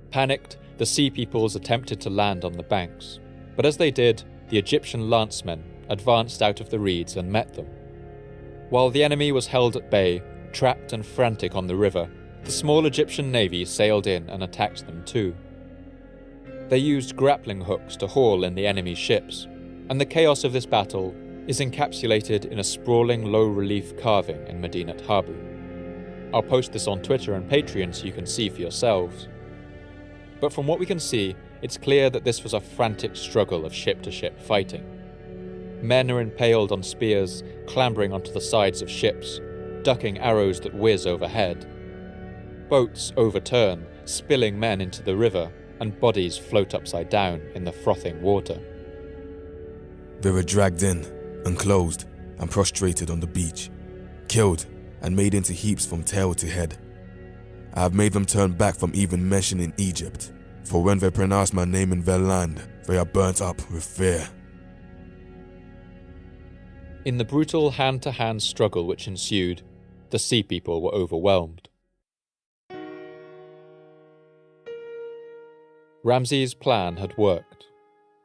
Panicked, the Sea Peoples attempted to land on the banks, but as they did, the Egyptian lancemen advanced out of the reeds and met them. While the enemy was held at bay, trapped and frantic on the river, the small Egyptian navy sailed in and attacked them too. They used grappling hooks to haul in the enemy's ships, and the chaos of this battle is encapsulated in a sprawling low-relief carving in Medinet Habu. I'll post this on Twitter and Patreon so you can see for yourselves. But from what we can see, it's clear that this was a frantic struggle of ship-to-ship fighting. Men are impaled on spears, clambering onto the sides of ships, ducking arrows that whiz overhead. Boats overturn, spilling men into the river, and bodies float upside down in the frothing water. They were dragged in, enclosed, and prostrated on the beach, killed and made into heaps from tail to head. I have made them turn back from even mentioning Egypt, for when they pronounce my name in their land, they are burnt up with fear. In the brutal hand-to-hand struggle which ensued, the Sea People were overwhelmed. Ramses' plan had worked.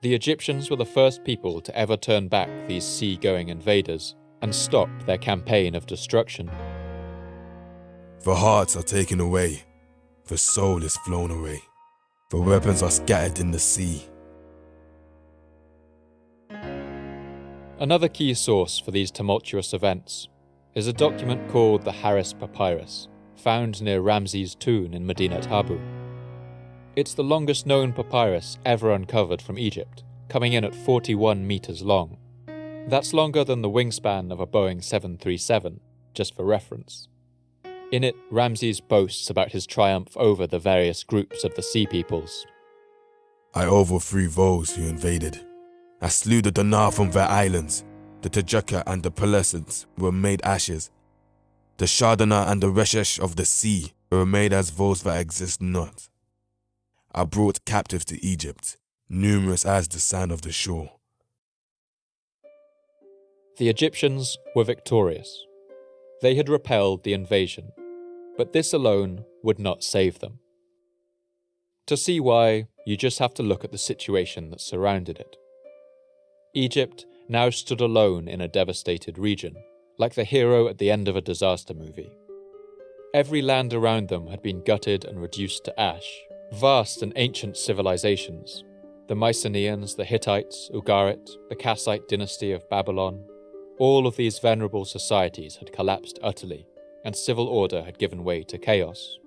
The Egyptians were the first people to ever turn back these sea-going invaders and stop their campaign of destruction. The hearts are taken away, the soul is flown away, the weapons are scattered in the sea. Another key source for these tumultuous events is a document called the Harris Papyrus, found near Ramses' tomb in Medinet Habu. It's the longest known papyrus ever uncovered from Egypt, coming in at 41 meters long. That's longer than the wingspan of a Boeing 737, just for reference. In it, Ramses boasts about his triumph over the various groups of the Sea Peoples. I overthrew those who invaded. I slew the Dinar from their islands. The Tajuka and the Pelasgians were made ashes. The Shardana and the Reshesh of the sea were made as those that exist not. I brought captives to Egypt, numerous as the sand of the shore. The Egyptians were victorious. They had repelled the invasion, but this alone would not save them. To see why, you just have to look at the situation that surrounded it. Egypt now stood alone in a devastated region, like the hero at the end of a disaster movie. Every land around them had been gutted and reduced to ash. Vast and ancient civilizations, the Mycenaeans, the Hittites, Ugarit, the Kassite dynasty of Babylon, all of these venerable societies had collapsed utterly, and civil order had given way to chaos.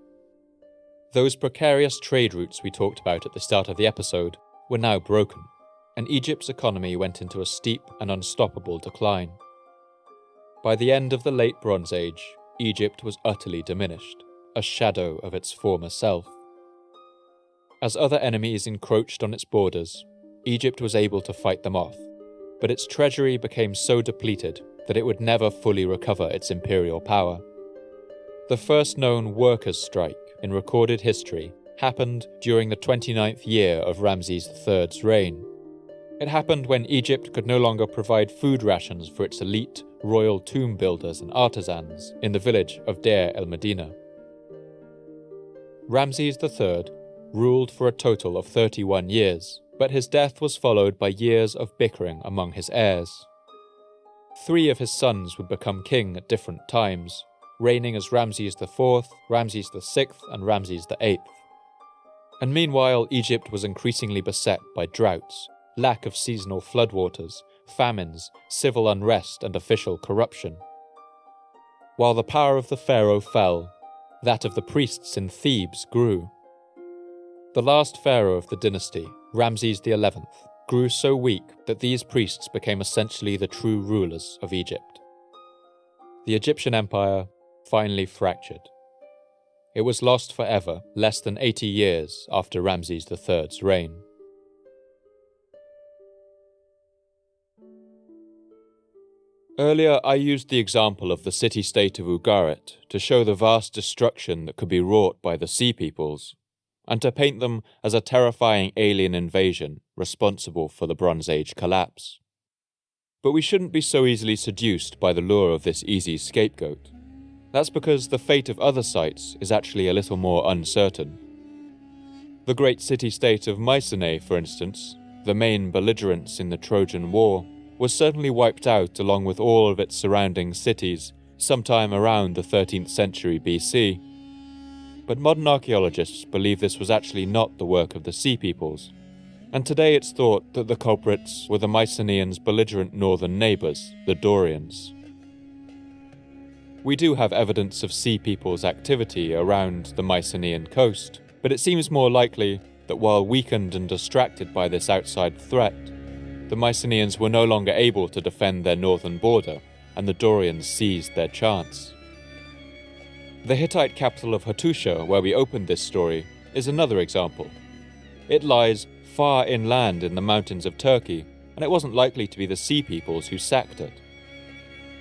Those precarious trade routes we talked about at the start of the episode were now broken, and Egypt's economy went into a steep and unstoppable decline. By the end of the Late Bronze Age, Egypt was utterly diminished, a shadow of its former self. As other enemies encroached on its borders, Egypt was able to fight them off, but its treasury became so depleted that it would never fully recover its imperial power. The first known workers' strike in recorded history happened during the 29th year of Ramses III's reign. It happened when Egypt could no longer provide food rations for its elite royal tomb builders and artisans in the village of Deir el-Medina. Ramses III ruled for a total of 31 years, but his death was followed by years of bickering among his heirs. 3 of his sons would become king at different times, reigning as Ramses IV, Ramses VI, and Ramses VIII. And meanwhile, Egypt was increasingly beset by droughts, lack of seasonal floodwaters, famines, civil unrest, and official corruption. While the power of the pharaoh fell, that of the priests in Thebes grew. The last pharaoh of the dynasty, Ramses XI, grew so weak that these priests became essentially the true rulers of Egypt. The Egyptian empire finally fractured. It was lost forever, less than 80 years after Ramses III's reign. Earlier, I used the example of the city-state of Ugarit to show the vast destruction that could be wrought by the Sea Peoples, and to paint them as a terrifying alien invasion responsible for the Bronze Age collapse. But we shouldn't be so easily seduced by the lure of this easy scapegoat. That's because the fate of other sites is actually a little more uncertain. The great city-state of Mycenae, for instance, the main belligerents in the Trojan War, was certainly wiped out along with all of its surrounding cities sometime around the 13th century BC. But modern archaeologists believe this was actually not the work of the Sea Peoples, and today it's thought that the culprits were the Mycenaeans' belligerent northern neighbours, the Dorians. We do have evidence of Sea Peoples' activity around the Mycenaean coast, but it seems more likely that while weakened and distracted by this outside threat, the Mycenaeans were no longer able to defend their northern border, and the Dorians seized their chance. The Hittite capital of Hattusha, where we opened this story, is another example. It lies far inland in the mountains of Turkey, and it wasn't likely to be the Sea Peoples who sacked it.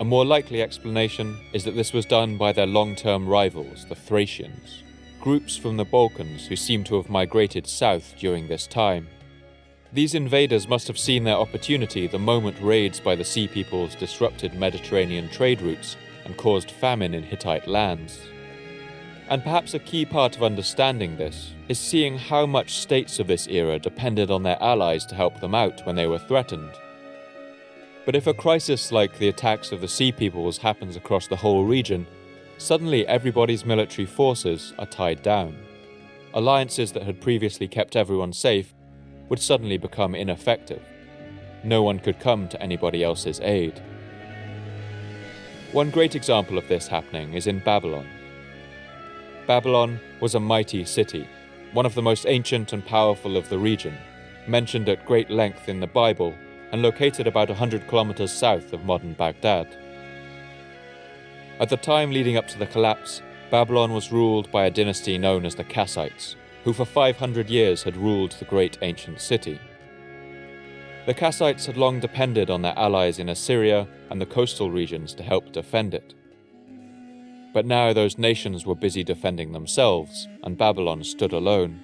A more likely explanation is that this was done by their long-term rivals, the Thracians, groups from the Balkans who seem to have migrated south during this time. These invaders must have seen their opportunity the moment raids by the Sea Peoples disrupted Mediterranean trade routes and caused famine in Hittite lands. And perhaps a key part of understanding this is seeing how much states of this era depended on their allies to help them out when they were threatened. But if a crisis like the attacks of the Sea Peoples happens across the whole region, suddenly everybody's military forces are tied down. Alliances that had previously kept everyone safe would suddenly become ineffective. No one could come to anybody else's aid. One great example of this happening is in Babylon. Babylon was a mighty city, one of the most ancient and powerful of the region, mentioned at great length in the Bible, and located about 100 kilometers south of modern Baghdad. At the time leading up to the collapse, Babylon was ruled by a dynasty known as the Kassites, who for 500 years had ruled the great ancient city. The Kassites had long depended on their allies in Assyria and the coastal regions to help defend it. But now those nations were busy defending themselves, and Babylon stood alone.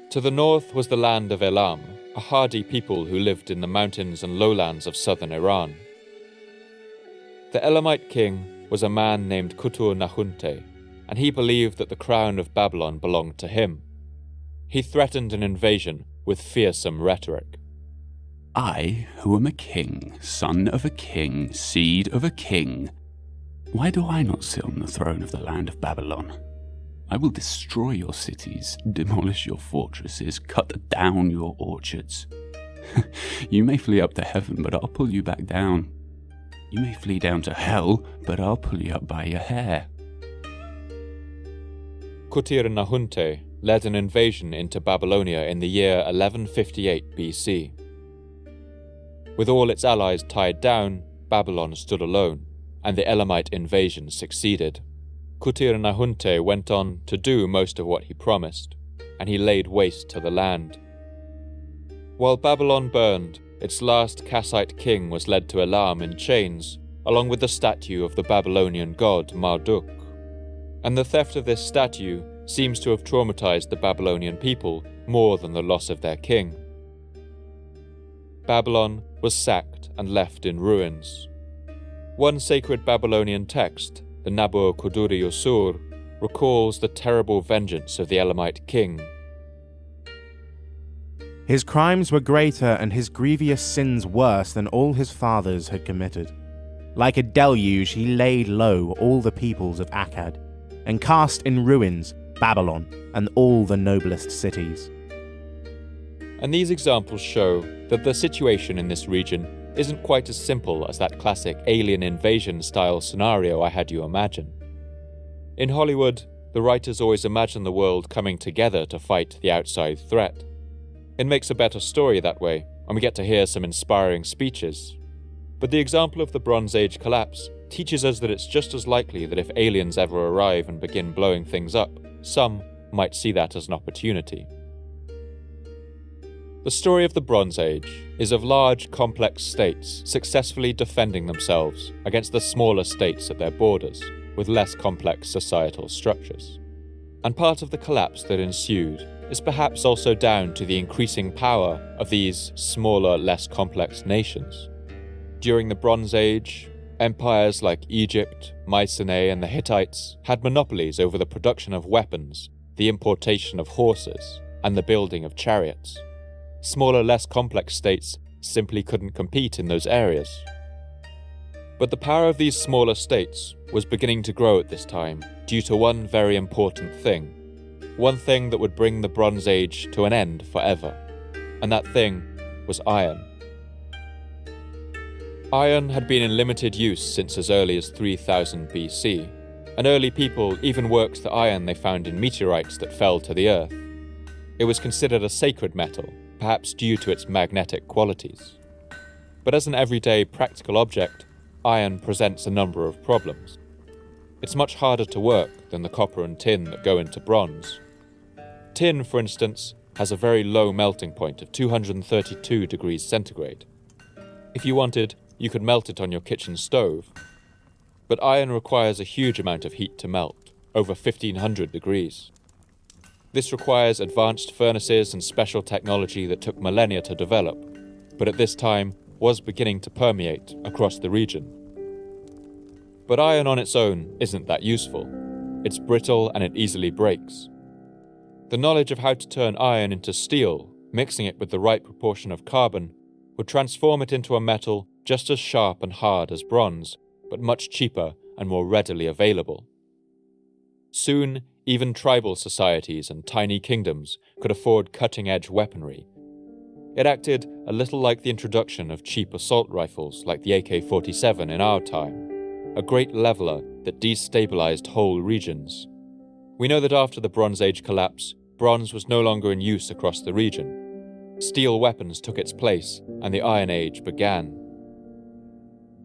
To the north was the land of Elam, a hardy people who lived in the mountains and lowlands of southern Iran. The Elamite king was a man named Kutur-Nahunte, and he believed that the crown of Babylon belonged to him. He threatened an invasion with fearsome rhetoric. I, who am a king, son of a king, seed of a king, why do I not sit on the throne of the land of Babylon? I will destroy your cities, demolish your fortresses, cut down your orchards. You may flee up to heaven, but I'll pull you back down. You may flee down to hell, but I'll pull you up by your hair. Kutir-Nahunte led an invasion into Babylonia in the year 1158 BC. With all its allies tied down, Babylon stood alone, and the Elamite invasion succeeded. Kutir-Nahunte went on to do most of what he promised, and he laid waste to the land. While Babylon burned, its last Kassite king was led to Elam in chains, along with the statue of the Babylonian god Marduk. And the theft of this statue seems to have traumatized the Babylonian people more than the loss of their king. Babylon was sacked and left in ruins. One sacred Babylonian text, the Nabur Kuduri Usur, recalls the terrible vengeance of the Elamite king. His crimes were greater and his grievous sins worse than all his fathers had committed. Like a deluge, he laid low all the peoples of Akkad, and cast in ruins Babylon and all the noblest cities. And these examples show that the situation in this region isn't quite as simple as that classic alien invasion style scenario I had you imagine. In Hollywood, the writers always imagine the world coming together to fight the outside threat. It makes a better story that way, and we get to hear some inspiring speeches. But the example of the Bronze Age collapse teaches us that it's just as likely that if aliens ever arrive and begin blowing things up, some might see that as an opportunity. The story of the Bronze Age is of large, complex states successfully defending themselves against the smaller states at their borders, with less complex societal structures. And part of the collapse that ensued is perhaps also down to the increasing power of these smaller, less complex nations. During the Bronze Age, empires like Egypt, Mycenae, and the Hittites had monopolies over the production of weapons, the importation of horses, and the building of chariots. Smaller, less complex states simply couldn't compete in those areas. But the power of these smaller states was beginning to grow at this time due to one very important thing. One thing that would bring the Bronze Age to an end forever. And that thing was iron. Iron had been in limited use since as early as 3000 BC, and early people even worked the iron they found in meteorites that fell to the earth. It was considered a sacred metal, perhaps due to its magnetic qualities. But as an everyday practical object, iron presents a number of problems. It's much harder to work than the copper and tin that go into bronze. Tin, for instance, has a very low melting point of 232 degrees centigrade. If you wanted, you could melt it on your kitchen stove. But iron requires a huge amount of heat to melt, over 1500 degrees. This requires advanced furnaces and special technology that took millennia to develop, but at this time was beginning to permeate across the region. But iron on its own isn't that useful. It's brittle and it easily breaks. The knowledge of how to turn iron into steel, mixing it with the right proportion of carbon, would transform it into a metal just as sharp and hard as bronze, but much cheaper and more readily available. Soon, even tribal societies and tiny kingdoms could afford cutting-edge weaponry. It acted a little like the introduction of cheap assault rifles like the AK-47 in our time, a great leveler that destabilized whole regions. We know that after the Bronze Age collapse, bronze was no longer in use across the region. steel weapons took its place and the Iron Age began.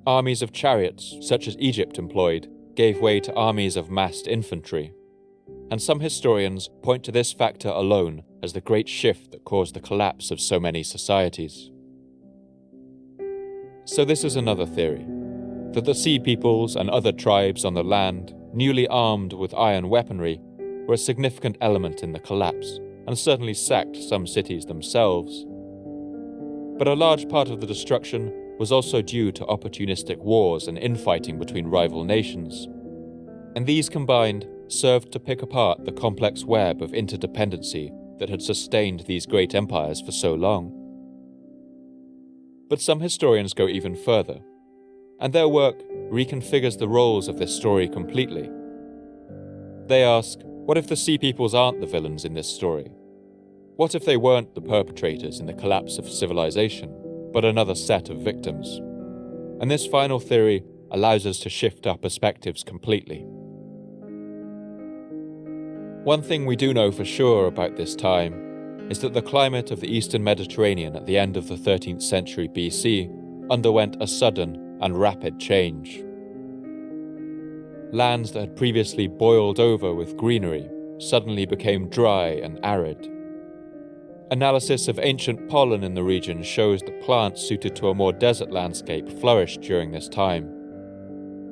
Armies of chariots, such as Egypt employed, gave way to armies of massed infantry, and some historians point to this factor alone as the great shift that caused the collapse of so many societies. So this is another theory, that the Sea Peoples and other tribes on the land, newly armed with iron weaponry, were a significant element in the collapse, and certainly sacked some cities themselves. But a large part of the destruction was also due to opportunistic wars and infighting between rival nations. And these combined served to pick apart the complex web of interdependency that had sustained these great empires for so long. But some historians go even further, and their work reconfigures the roles of this story completely. They ask, what if the Sea Peoples aren't the villains in this story? What if they weren't the perpetrators in the collapse of civilization, but another set of victims? And this final theory allows us to shift our perspectives completely. One thing we do know for sure about this time is that the climate of the Eastern Mediterranean at the end of the 13th century BC underwent a sudden and rapid change. Lands that had previously boiled over with greenery suddenly became dry and arid. Analysis of ancient pollen in the region shows that plants suited to a more desert landscape flourished during this time.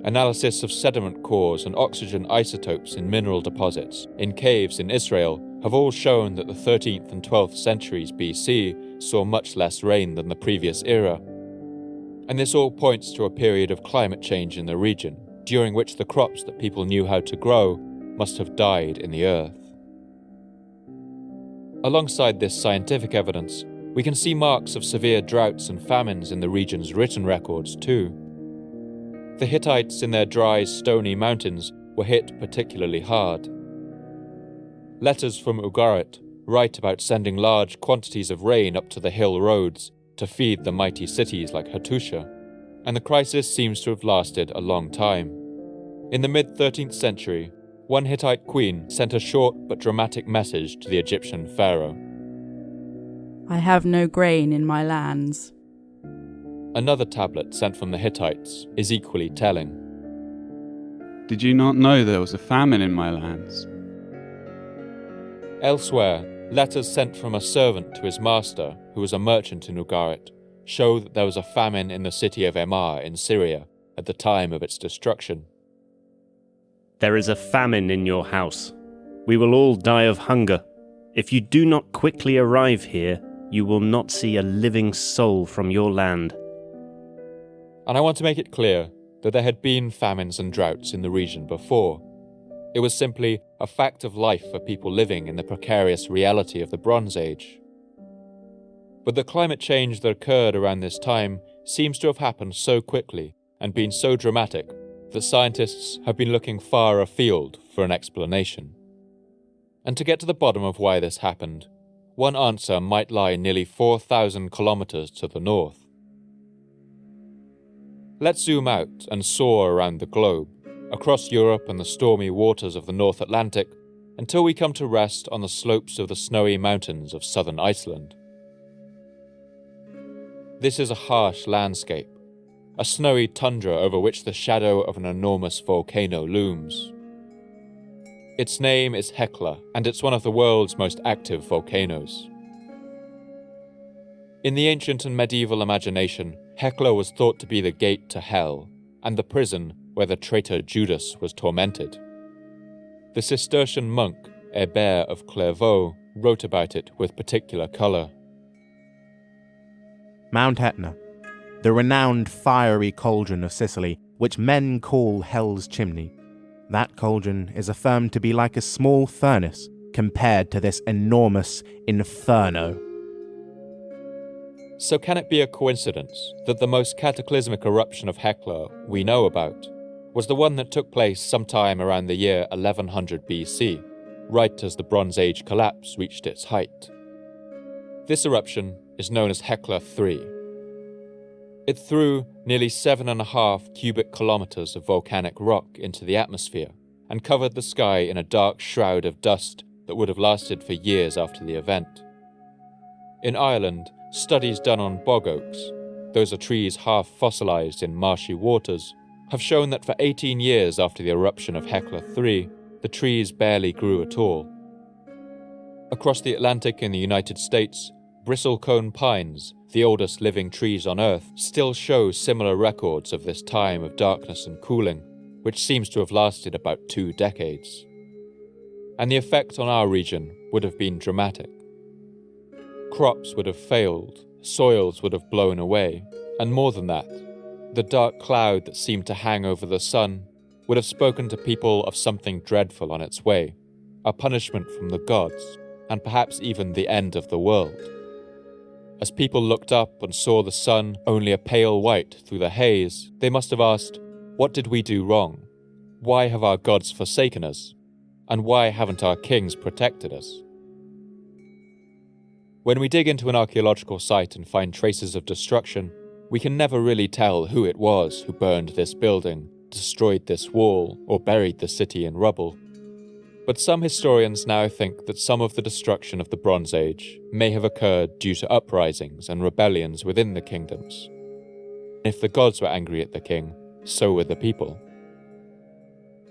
Analysis of sediment cores and oxygen isotopes in mineral deposits in caves in Israel have all shown that the 13th and 12th centuries BC saw much less rain than the previous era. And this all points to a period of climate change in the region, during which the crops that people knew how to grow must have died in the earth. Alongside this scientific evidence, we can see marks of severe droughts and famines in the region's written records too. The Hittites in their dry, stony mountains were hit particularly hard. Letters from Abo Garrett write about sending large quantities of rain up to the hill roads to feed the mighty cities like Hattusha, and the crisis seems to have lasted a long time. In the mid-13th century, one Hittite queen sent a short but dramatic message to the Egyptian pharaoh. I have no grain in my lands. Another tablet sent from the Hittites is equally telling. Did you not know there was a famine in my lands? Elsewhere, letters sent from a servant to his master, who was a merchant in Ugarit, show that there was a famine in the city of Amara in Syria at the time of its destruction. There is a famine in your house. We will all die of hunger. If you do not quickly arrive here, you will not see a living soul from your land. And I want to make it clear that there had been famines and droughts in the region before. It was simply a fact of life for people living in the precarious reality of the Bronze Age. But the climate change that occurred around this time seems to have happened so quickly and been so dramatic that scientists have been looking far afield for an explanation. And to get to the bottom of why this happened, one answer might lie nearly 4,000 kilometers to the north. Let's zoom out and soar around the globe, across Europe and the stormy waters of the North Atlantic, until we come to rest on the slopes of the snowy mountains of southern Iceland. This is a harsh landscape, a snowy tundra over which the shadow of an enormous volcano looms. Its name is Hekla, and it's one of the world's most active volcanoes. In the ancient and medieval imagination, Hekla was thought to be the gate to hell, and the prison where the traitor Judas was tormented. The Cistercian monk, Hébert of Clairvaux, wrote about it with particular colour. Mount Etna, the renowned fiery cauldron of Sicily, which men call Hell's Chimney. That cauldron is affirmed to be like a small furnace compared to this enormous inferno. So can it be a coincidence that the most cataclysmic eruption of Hekla we know about was the one that took place sometime around the year 1100 BC, right as the Bronze Age collapse reached its height? This eruption is known as Hekla III. It threw nearly 7.5 cubic kilometers of volcanic rock into the atmosphere and covered the sky in a dark shroud of dust that would have lasted for years after the event. In Ireland, studies done on bog oaks, those are trees half fossilised in marshy waters, have shown that for 18 years after the eruption of Hekla 3, the trees barely grew at all. Across the Atlantic in the United States, bristlecone pines, the oldest living trees on Earth, still show similar records of this time of darkness and cooling, which seems to have lasted about 2 decades. And the effect on our region would have been dramatic. Crops would have failed, soils would have blown away, and more than that, the dark cloud that seemed to hang over the sun would have spoken to people of something dreadful on its way, a punishment from the gods, and perhaps even the end of the world. As people looked up and saw the sun only a pale white through the haze, they must have asked, what did we do wrong? Why have our gods forsaken us? And why haven't our kings protected us? When we dig into an archaeological site and find traces of destruction, we can never really tell who it was who burned this building, destroyed this wall, or buried the city in rubble. But some historians now think that some of the destruction of the Bronze Age may have occurred due to uprisings and rebellions within the kingdoms. If the gods were angry at the king, so were the people.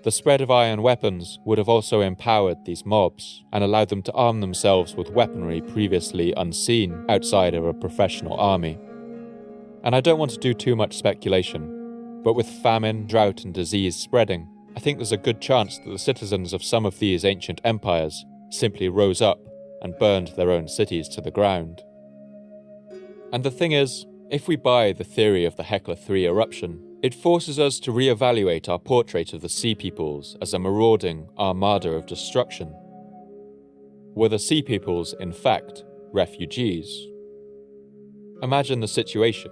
The spread of iron weapons would have also empowered these mobs and allowed them to arm themselves with weaponry previously unseen outside of a professional army. And I don't want to do too much speculation, but with famine, drought and disease spreading, I think there's a good chance that the citizens of some of these ancient empires simply rose up and burned their own cities to the ground. And the thing is, if we buy the theory of the Hekla 3 eruption, it forces us to re-evaluate our portrait of the Sea Peoples as a marauding armada of destruction. Were the Sea Peoples, in fact, refugees? Imagine the situation.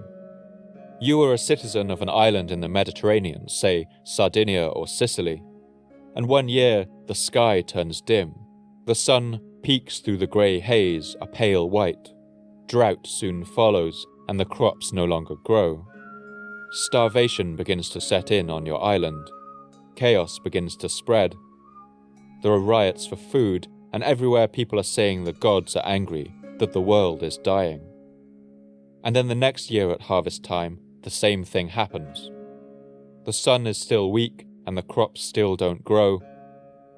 You are a citizen of an island in the Mediterranean, say Sardinia or Sicily, and one year the sky turns dim. The sun peeks through the grey haze, a pale white. Drought soon follows, and the crops no longer grow. Starvation begins to set in on your island. Chaos begins to spread. There are riots for food, and everywhere people are saying the gods are angry, that the world is dying. And then the next year at harvest time, the same thing happens. The sun is still weak, and the crops still don't grow.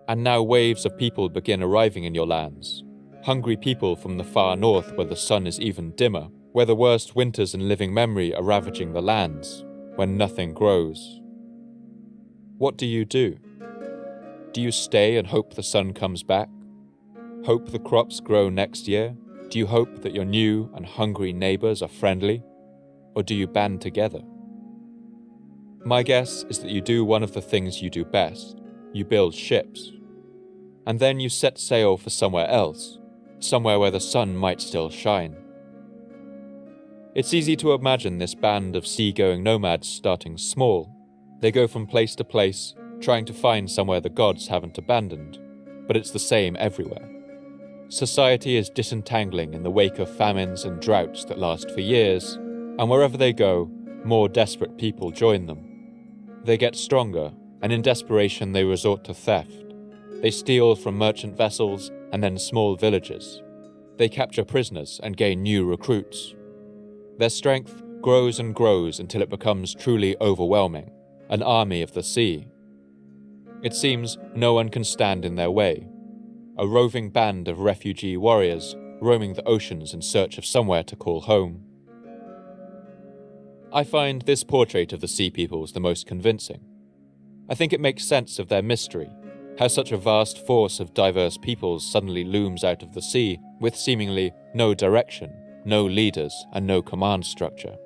And now waves of people begin arriving in your lands. Hungry people from the far north where the sun is even dimmer, where the worst winters in living memory are ravaging the lands, when nothing grows. What do you do? Do you stay and hope the sun comes back? Hope the crops grow next year? Do you hope that your new and hungry neighbours are friendly? Or do you band together? My guess is that you do one of the things you do best. You build ships. And then you set sail for somewhere else, somewhere where the sun might still shine. It's easy to imagine this band of sea-going nomads starting small. They go from place to place, trying to find somewhere the gods haven't abandoned, but it's the same everywhere. Society is disentangling in the wake of famines and droughts that last for years, and wherever they go, more desperate people join them. They get stronger, and in desperation they resort to theft. They steal from merchant vessels and then small villages. They capture prisoners and gain new recruits. Their strength grows and grows until it becomes truly overwhelming, an army of the sea. It seems no one can stand in their way, a roving band of refugee warriors roaming the oceans in search of somewhere to call home. I find this portrait of the Sea Peoples the most convincing. I think it makes sense of their mystery, how such a vast force of diverse peoples suddenly looms out of the sea with seemingly no direction, no leaders, and no command structure.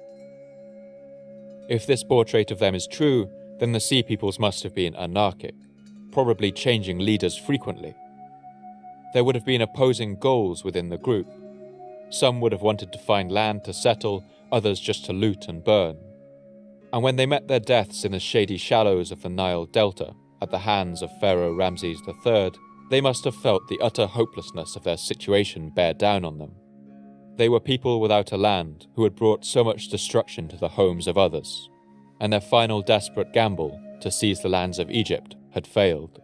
If this portrait of them is true, then the Sea Peoples must have been anarchic, probably changing leaders frequently. There would have been opposing goals within the group. Some would have wanted to find land to settle, others just to loot and burn. And when they met their deaths in the shady shallows of the Nile Delta, at the hands of Pharaoh Ramses III, they must have felt the utter hopelessness of their situation bear down on them. They were people without a land who had brought so much destruction to the homes of others, and their final desperate gamble to seize the lands of Egypt had failed.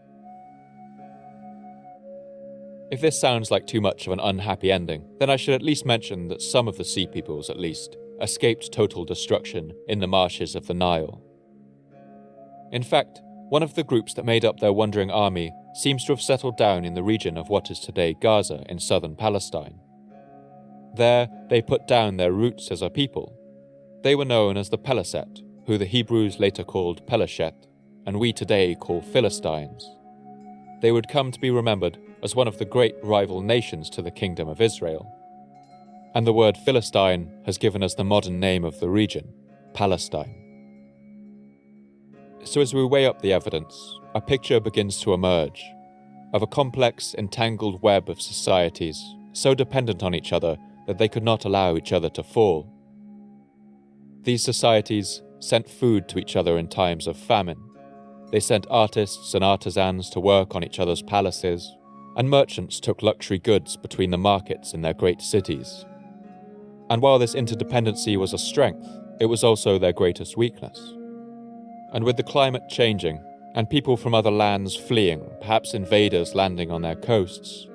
If this sounds like too much of an unhappy ending, then I should at least mention that some of the sea peoples, at least, escaped total destruction in the marshes of the Nile. In fact, one of the groups that made up their wandering army seems to have settled down in the region of what is today Gaza in southern Palestine. There, they put down their roots as a people. They were known as the Peleset, who the Hebrews later called Peleshet, and we today call Philistines. They would come to be remembered as one of the great rival nations to the Kingdom of Israel. And the word Philistine has given us the modern name of the region, Palestine. So as we weigh up the evidence, a picture begins to emerge of a complex, entangled web of societies so dependent on each other that they could not allow each other to fall. These societies sent food to each other in times of famine. They sent artists and artisans to work on each other's palaces, and merchants took luxury goods between the markets in their great cities. And while this interdependency was a strength, it was also their greatest weakness. And with the climate changing, and people from other lands fleeing, perhaps invaders landing on their coasts,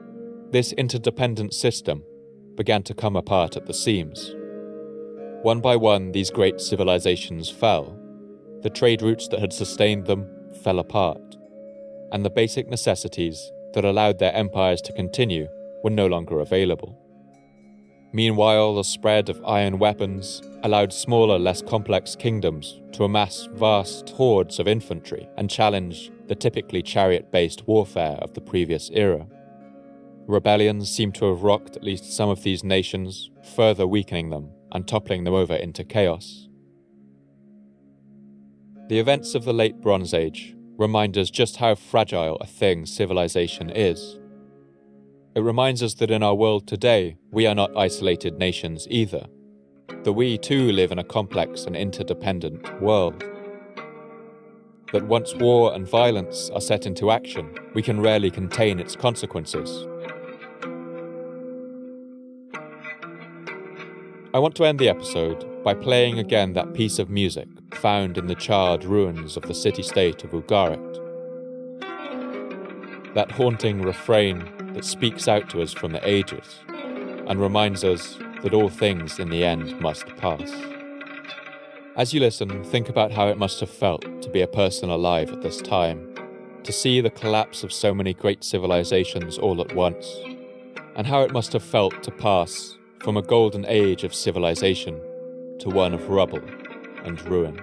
this interdependent system began to come apart at the seams. One by one, these great civilizations fell. The trade routes that had sustained them fell apart, and the basic necessities that allowed their empires to continue were no longer available. Meanwhile, the spread of iron weapons allowed smaller, less complex kingdoms to amass vast hordes of infantry and challenge the typically chariot-based warfare of the previous era. Rebellions seem to have rocked at least some of these nations, further weakening them and toppling them over into chaos. The events of the late Bronze Age remind us just how fragile a thing civilization is. It reminds us that in our world today, we are not isolated nations either, that we too live in a complex and interdependent world. That once war and violence are set into action, we can rarely contain its consequences. I want to end the episode by playing again that piece of music found in the charred ruins of the city-state of Abo Garrett. That haunting refrain that speaks out to us from the ages and reminds us that all things in the end must pass. As you listen, think about how it must have felt to be a person alive at this time, to see the collapse of so many great civilizations all at once, and how it must have felt to pass from a golden age of civilization to one of rubble and ruin.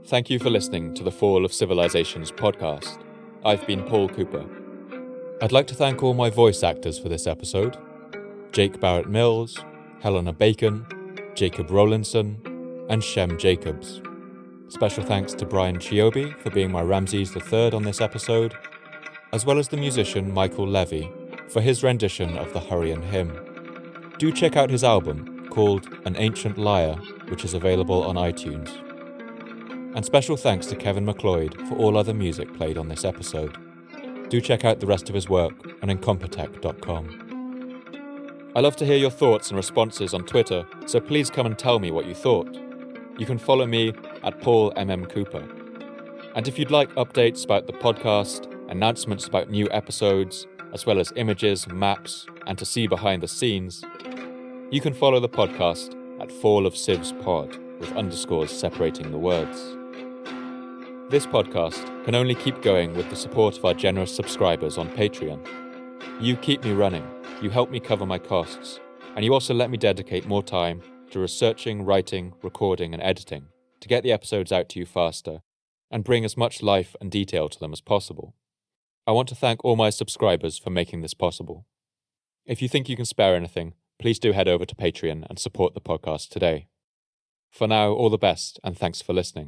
Thank you for listening to the Fall of Civilizations podcast. I've been Paul Cooper. I'd like to thank all my voice actors for this episode: Jake Barrett-Mills, Helena Bacon, Jacob Rollinson, and Shem Jacobs. Special thanks to Bryan Tshiobi for being my Ramses III on this episode, as well as the musician Michael Levy for his rendition of the Hurrian hymn. Do check out his album called An Ancient Lyre, which is available on iTunes. And special thanks to Kevin MacLeod for all other music played on this episode. Do check out the rest of his work on incompetech.com. I love to hear your thoughts and responses on Twitter, so please come and tell me what you thought. You can follow me at Paul MM Cooper. And if you'd like updates about the podcast, announcements about new episodes, as well as images, maps, and to see behind the scenes, you can follow the podcast at Fall of Civs Pod, with underscores separating the words. This podcast can only keep going with the support of our generous subscribers on Patreon. You keep me running, you help me cover my costs, and you also let me dedicate more time to researching, writing, recording, and editing to get the episodes out to you faster and bring as much life and detail to them as possible. I want to thank all my subscribers for making this possible. If you think you can spare anything, please do head over to Patreon and support the podcast today. For now, all the best, and thanks for listening.